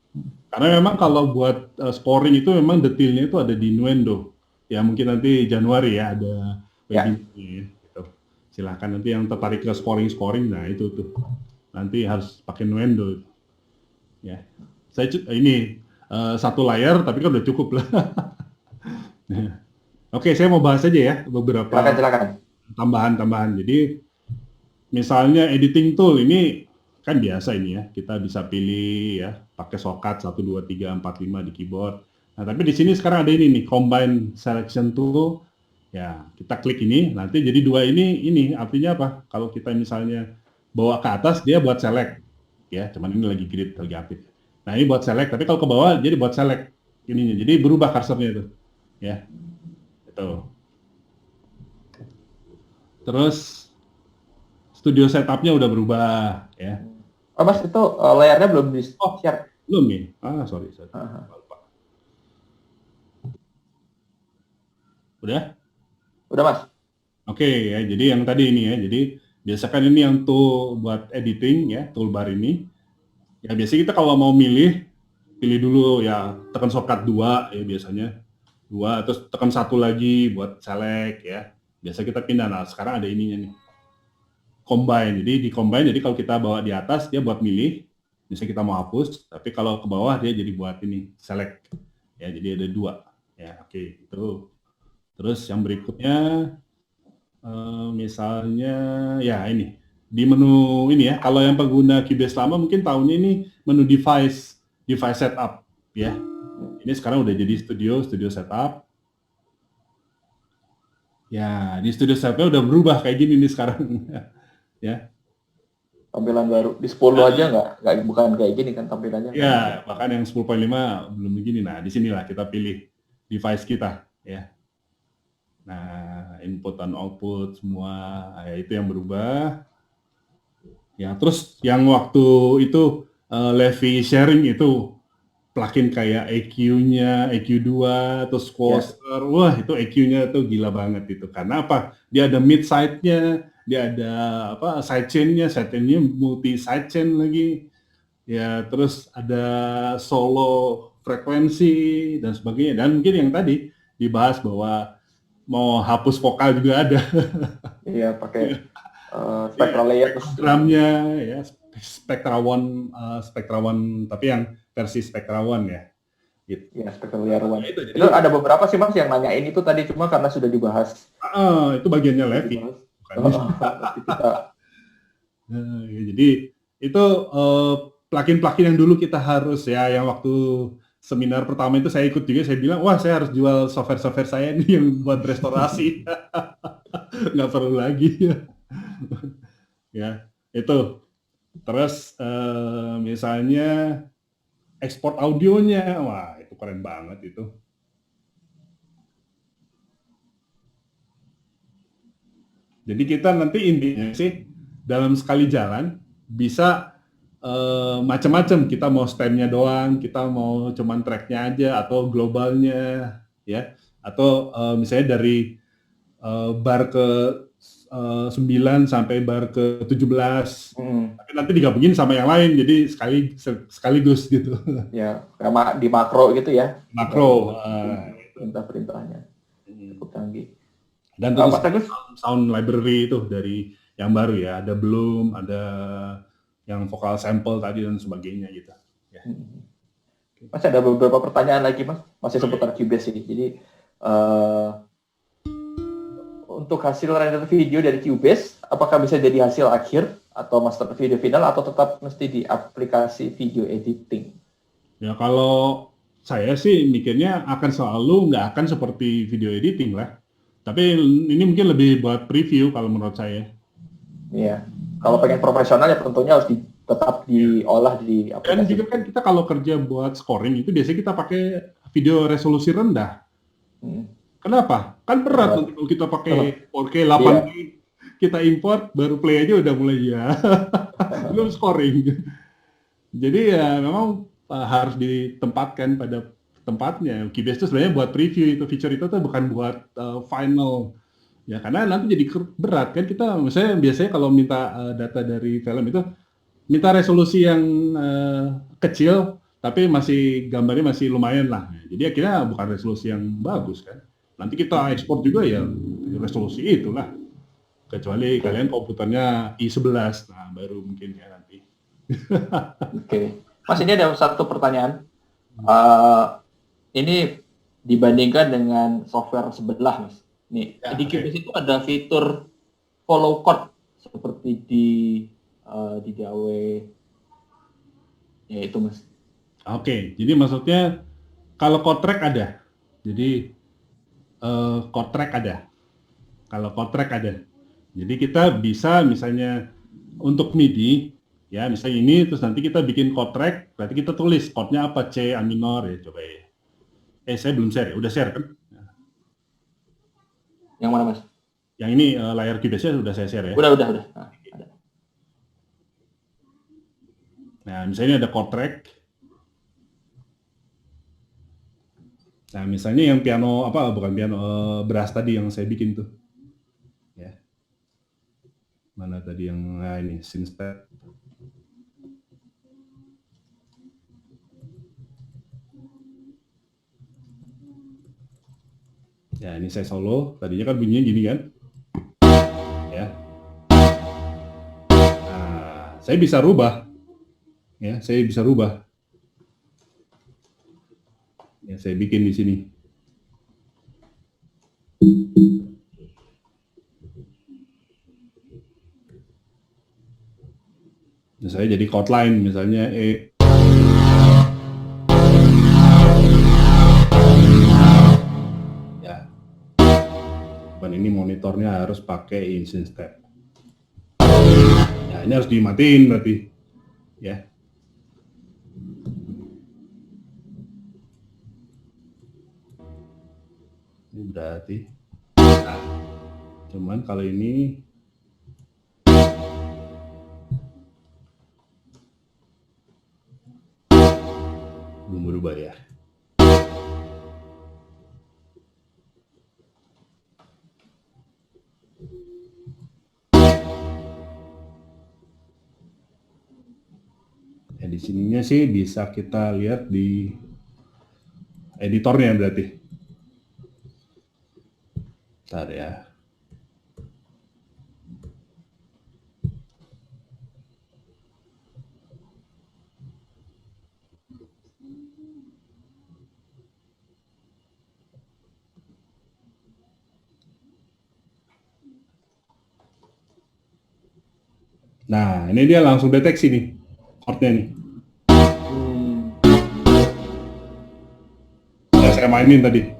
Karena memang kalau buat scoring itu memang detailnya itu ada di Nuendo. Ya mungkin nanti Januari ya ada webinar gitu. Silahkan nanti yang tertarik ke scoring, nah itu tuh. Nanti harus pakai Nuendo. Ya. Saya ini satu layar tapi kan udah cukup lah. Oke, saya mau bahas aja ya beberapa Silakan. tambahan-tambahan. Jadi misalnya editing tool ini kan biasa ini ya, kita bisa pilih ya pakai shortcut 1 2 3 4 5 di keyboard. Nah, tapi di sini sekarang ada ini nih combine selection tool. Ya, kita klik ini, nanti jadi 2 ini artinya apa? Kalau kita misalnya bawa ke atas dia buat select. Ya, cuman ini lagi grid lagi aktif. Nah, ini buat select, tapi kalau ke bawah jadi buat select ininya. Jadi berubah cursornya itu. Ya. Itu. Terus studio setupnya udah berubah ya. Oh Mas, itu layarnya belum di-share. Belum ya? Sorry. Lupa. Udah? Udah Mas. Oke ya, jadi yang tadi ini ya. Jadi biasakan ini yang tool buat editing ya, toolbar ini. Ya biasanya kita kalau mau pilih dulu ya, tekan shortcut 2 ya biasanya. 2, terus tekan 1 lagi buat select ya. Biasa kita pindah. Nah, sekarang ada ininya nih. Combine. Jadi di combine, jadi kalau kita bawa di atas dia buat milih, misalnya kita mau hapus, tapi kalau ke bawah dia jadi buat ini select. Ya, jadi ada 2. Ya, oke, itu. Terus yang berikutnya misalnya ya ini di menu ini ya. Kalau yang pengguna Cubase lama mungkin tahunya ini menu device setup ya. Ini sekarang udah jadi studio setup. Ya, di studio setupnya udah berubah kayak gini nih sekarang. Ya. Tampilan baru. Di 10 aja nggak bukan kayak gini kan tampilannya. Ya, bahkan yang 10.5 belum begini. Nah, di sinilah kita pilih device kita ya. Nah, input dan output semua ya, itu yang berubah. Ya, terus yang waktu itu Levy sharing itu plugin kayak EQ-nya, EQ2, terus Quasar, wah itu EQ-nya tuh gila banget itu. Karena apa? Dia ada mid side-nya, dia ada apa sidechain-nya multi sidechain lagi. Ya, terus ada solo frekuensi dan sebagainya. Dan mungkin yang tadi dibahas bahwa mau hapus vokal juga ada. Iya, pakai spectral layer terus drumnya ya Spectra One tapi yang versi Spectra One ya. Gitu. ya spectral layer one. Nah, itu ada beberapa sih Mas yang nanyain itu tadi cuma karena sudah dibahas. Itu bagiannya Levy. Ya, jadi itu plugin-plugin yang dulu kita harus ya, yang waktu seminar pertama itu saya ikut juga, saya bilang wah saya harus jual software saya nih yang buat restorasi. Nggak perlu lagi. Ya itu. Terus misalnya ekspor audionya, wah itu keren banget itu. Jadi kita nanti intinya sih dalam sekali jalan bisa macam-macam. Kita mau stemnya doang, kita mau cuman tracknya aja atau globalnya, ya. Atau misalnya dari bar ke 9 sampai bar ke 17. Tapi nanti digabungin sama yang lain, jadi sekaligus gitu. Ya, sama di makro gitu ya. Makro. Perintah-perintahnya cukup canggih. Dan tentu Mas Agus? sound library itu dari yang baru ya, ada Bloom, ada yang vocal sample tadi dan sebagainya gitu. Ya. Masih ada beberapa pertanyaan lagi Mas, masih seputar Cubase ini. Jadi untuk hasil render video dari Cubase, apakah bisa jadi hasil akhir atau master video final atau tetap mesti di aplikasi video editing? Ya kalau saya sih mikirnya akan selalu nggak akan seperti video editing lah. Tapi ini mungkin lebih buat preview kalau menurut saya. Iya. Kalau pengen profesional ya tentunya harus tetap diolah di Dan aplikasi. juga kan kita kalau kerja buat scoring itu biasanya kita pakai video resolusi rendah. Kenapa? Kan berat nanti kalau kita pakai 4K 8K, kita import baru play aja udah mulai ya. Belum scoring. Jadi ya memang harus ditempatkan pada tempatnya. Cubase itu sebenarnya buat preview, itu feature itu tuh bukan buat final. Ya karena nanti jadi berat kan, kita misalnya biasanya kalau minta data dari film itu minta resolusi yang kecil tapi masih gambarnya masih lumayan lah. Jadi akhirnya bukan resolusi yang bagus kan. Nanti kita ekspor juga ya resolusi itulah. Kecuali kalian komputernya i11, nah baru mungkin ya nanti. Oke. Mas, ini ada satu pertanyaan. Ini dibandingkan dengan software sebelah, Mas. Nih, Ya, di Cubase itu ada fitur follow chord seperti di DAW. Ya itu, Mas. Oke, jadi maksudnya kalau chord track ada. Jadi chord track ada. Kalau chord track ada. Jadi kita bisa misalnya untuk MIDI, ya misalnya ini, terus nanti kita bikin chord track, berarti kita tulis chordnya apa, C, A minor, ya coba ya. Saya belum share ya, udah share kan? Yang mana, Mas? Yang ini layar Cubase-nya sudah saya share ya. Udah. Nah, ada. Nah, misalnya ada chord track. Nah, misalnya yang piano, bukan piano, brass tadi yang saya bikin tuh. Ya. Mana tadi yang, ini, synthstep. Ya, ini saya solo. Tadinya kan bunyinya gini kan. Ya. Nah, saya bisa rubah. Ya, saya bisa rubah. Ya, saya bikin di sini. Nah, saya jadi chord line misalnya E. Ya. Dan ini monitornya harus pakai synthstep. Ya, ini harus dimatiin berarti. Ya. Ini berarti. Nah, cuman kalau ini belum berubah ya. Ya, di sininya sih bisa kita lihat di editornya berarti. Bentar ya. Nah, ini dia langsung deteksi nih chordnya nih. Ya, saya mainin tadi.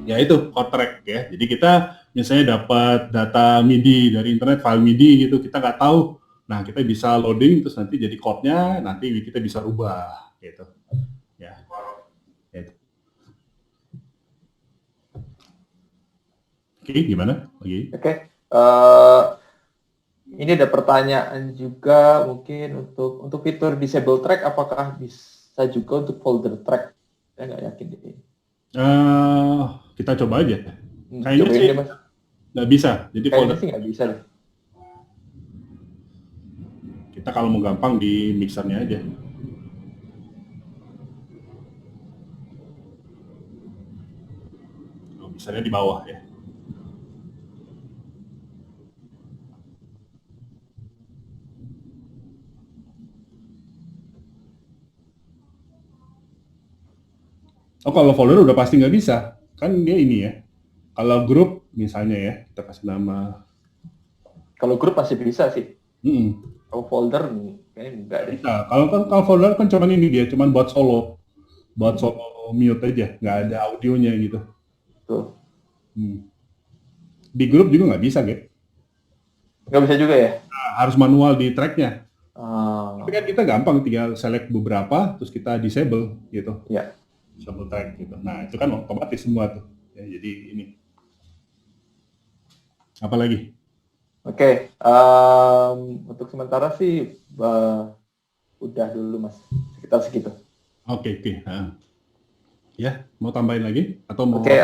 Ya itu chord track ya. Jadi kita misalnya dapat data MIDI dari internet, file MIDI gitu, kita nggak tahu. Nah, kita bisa loading terus nanti jadi chordnya, nanti kita bisa rubah gitu. Ya. Gitu. Oke, gimana? Oke. Ini ada pertanyaan juga mungkin untuk fitur disable track, apakah bisa juga untuk folder track? Saya nggak yakin deh. Kita coba aja. Kayaknya Cobain sih deh, Mas. nggak bisa. Jadi Kayaknya folder sih nggak bisa deh. kita kalau mau gampang di mixernya aja. misalnya di bawah ya. Oh, kalau folder udah pasti nggak bisa, kan dia ini ya. Kalau grup misalnya ya, kita kasih nama. Kalau grup masih bisa sih. Mm-mm. Kalau folder kayaknya enggak deh. Bisa. Kalau folder kan cuman ini dia, cuman buat solo mute aja, nggak ada audionya gitu. Tuh. Di grup juga nggak bisa, Gek. Nggak bisa juga ya? Nah, harus manual di tracknya. Oh, Tapi kan kita gampang, tinggal select beberapa, terus kita disable gitu. ya. Disable track gitu. Nah, itu kan otomatis semua tuh. Ya, jadi ini. Apa lagi? Oke, untuk sementara sih udah dulu Mas, sekitar segitu. Oke. Ya, mau tambahin lagi atau mau? Oke,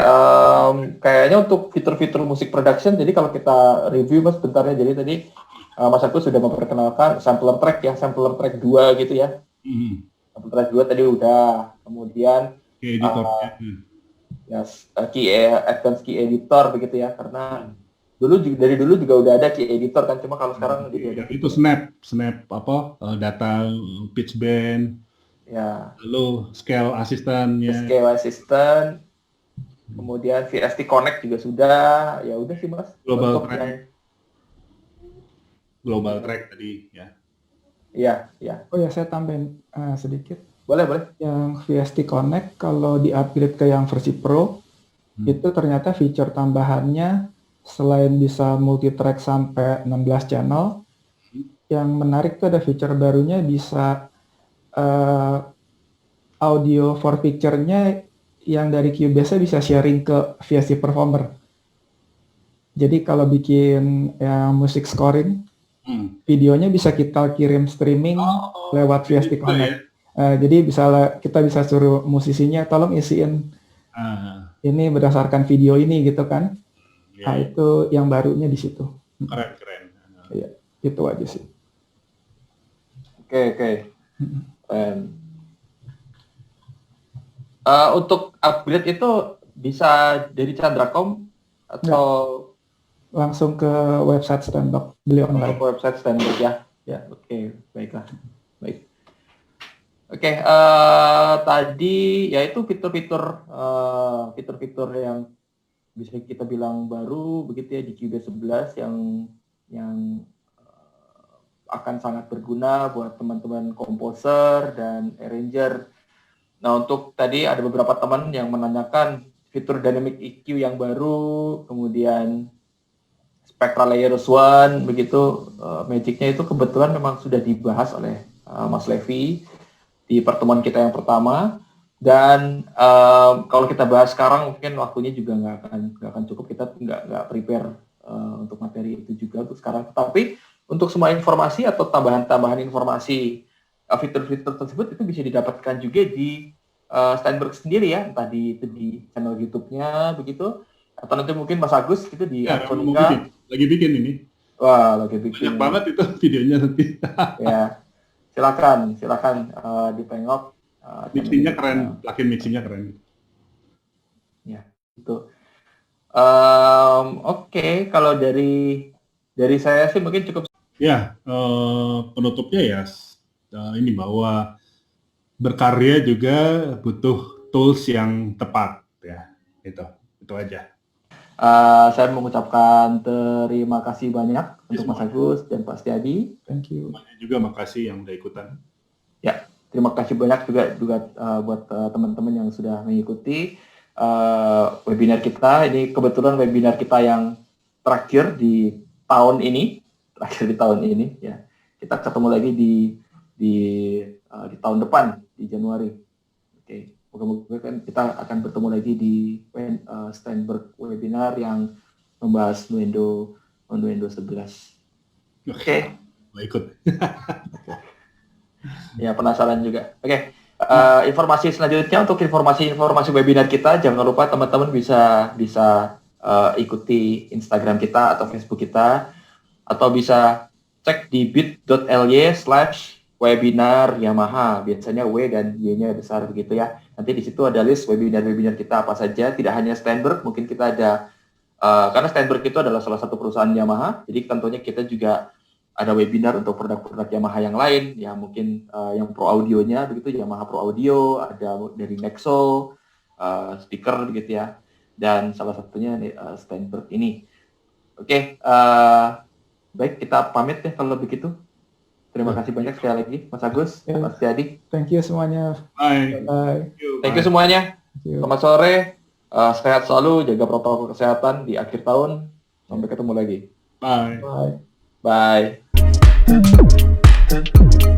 kayaknya untuk fitur-fitur musik production, jadi kalau kita review Mas bentar ya, jadi tadi Mas Agus sudah memperkenalkan sampler track ya, sampler track 2 gitu ya. Sampler track 2 tadi udah, kemudian Editor. ya advanced key editor begitu ya, karena dari dulu juga udah ada key editor kan, cuma kalau sekarang Itu snap apa data pitch bend. Ya. Lalu scale assistant-nya. Scale assistant, kemudian VST Connect juga sudah, ya udah sih Mas. Global track tadi ya. Iya. Oh ya, saya tambahin sedikit. Boleh. Yang VST Connect kalau di-upgrade ke yang versi Pro, itu ternyata fitur tambahannya selain bisa multi-track sampai 16 channel, yang menarik tuh ada fitur barunya bisa audio for picture-nya yang dari Cubase bisa sharing ke VST Performer. Jadi kalau bikin musik scoring, videonya bisa kita kirim streaming lewat VST Connect. Jadi kita bisa suruh musisinya tolong isiin ini berdasarkan video ini gitu kan. Nah, itu yang barunya di situ. Keren. Iya, itu aja sih. Oke. Untuk upgrade itu bisa dari Chandracom atau langsung ke website Standbox beli online. Ke website Standbox ya. Ya, oke, baiklah. Baik. Oke, tadi ya itu fitur-fitur yang bisa kita bilang baru begitu ya di Cubase 11 yang akan sangat berguna buat teman-teman komposer dan arranger. Nah, untuk tadi ada beberapa teman yang menanyakan fitur dynamic EQ yang baru, kemudian spectral layers 1 begitu, Magic-nya itu kebetulan memang sudah dibahas oleh Mas Levi di pertemuan kita yang pertama. Dan kalau kita bahas sekarang mungkin waktunya juga nggak akan cukup, kita nggak prepare untuk materi itu juga untuk sekarang. Tapi untuk semua informasi atau tambahan informasi fitur-fitur tersebut itu bisa didapatkan juga di Steinberg sendiri ya, entah di channel YouTube-nya begitu, atau nanti mungkin Mas Agus itu di Arconica. Lagi bikin ini. Wah, lagi bikin. Banyak banget itu videonya nanti. Ya, silakan ditengok. Mixingnya keren, plugin mixingnya keren. Ya, itu. Oke, kalau dari saya sih mungkin cukup. Ya, penutupnya ya ini bahwa berkarya juga butuh tools yang tepat ya, itu aja. Saya mengucapkan terima kasih banyak untuk Mas Agus dan Pak Setiadi. Thank you. Juga makasih yang udah ikutan. Ya, terima kasih banyak juga buat teman-teman yang sudah mengikuti webinar kita. Ini kebetulan webinar kita yang terakhir di tahun ini. Ya. Kita ketemu lagi di tahun depan di Januari. Oke, moga-moga kan kita akan bertemu lagi di Steinberg webinar yang membahas Nuendo 11. Oke. Mau ikut. Ya, penasaran juga. Oke. Informasi selanjutnya untuk informasi webinar kita, jangan lupa teman-teman bisa ikuti Instagram kita atau Facebook kita, atau bisa cek di bit.ly/ webinar Yamaha, biasanya W dan Y-nya besar begitu ya. Nanti di situ ada list webinar-webinar kita apa saja, tidak hanya Steinberg, mungkin kita ada, karena Steinberg itu adalah salah satu perusahaan Yamaha, jadi tentunya kita juga ada webinar untuk produk-produk Yamaha yang lain, ya mungkin yang Pro Audionya begitu, Yamaha Pro Audio, ada dari Maxo, speaker begitu ya, dan salah satunya Steinberg ini. Oke, baik, kita pamit ya kalau begitu. Terima kasih banyak sekali lagi, Mas Agus, Oke. Mas Jadi. Thank you semuanya. Bye. Bye. Thank you semuanya. Thank you. Selamat sore, sehat selalu, jaga protokol kesehatan di akhir tahun. Sampai ketemu lagi. Bye. Bye. Bye.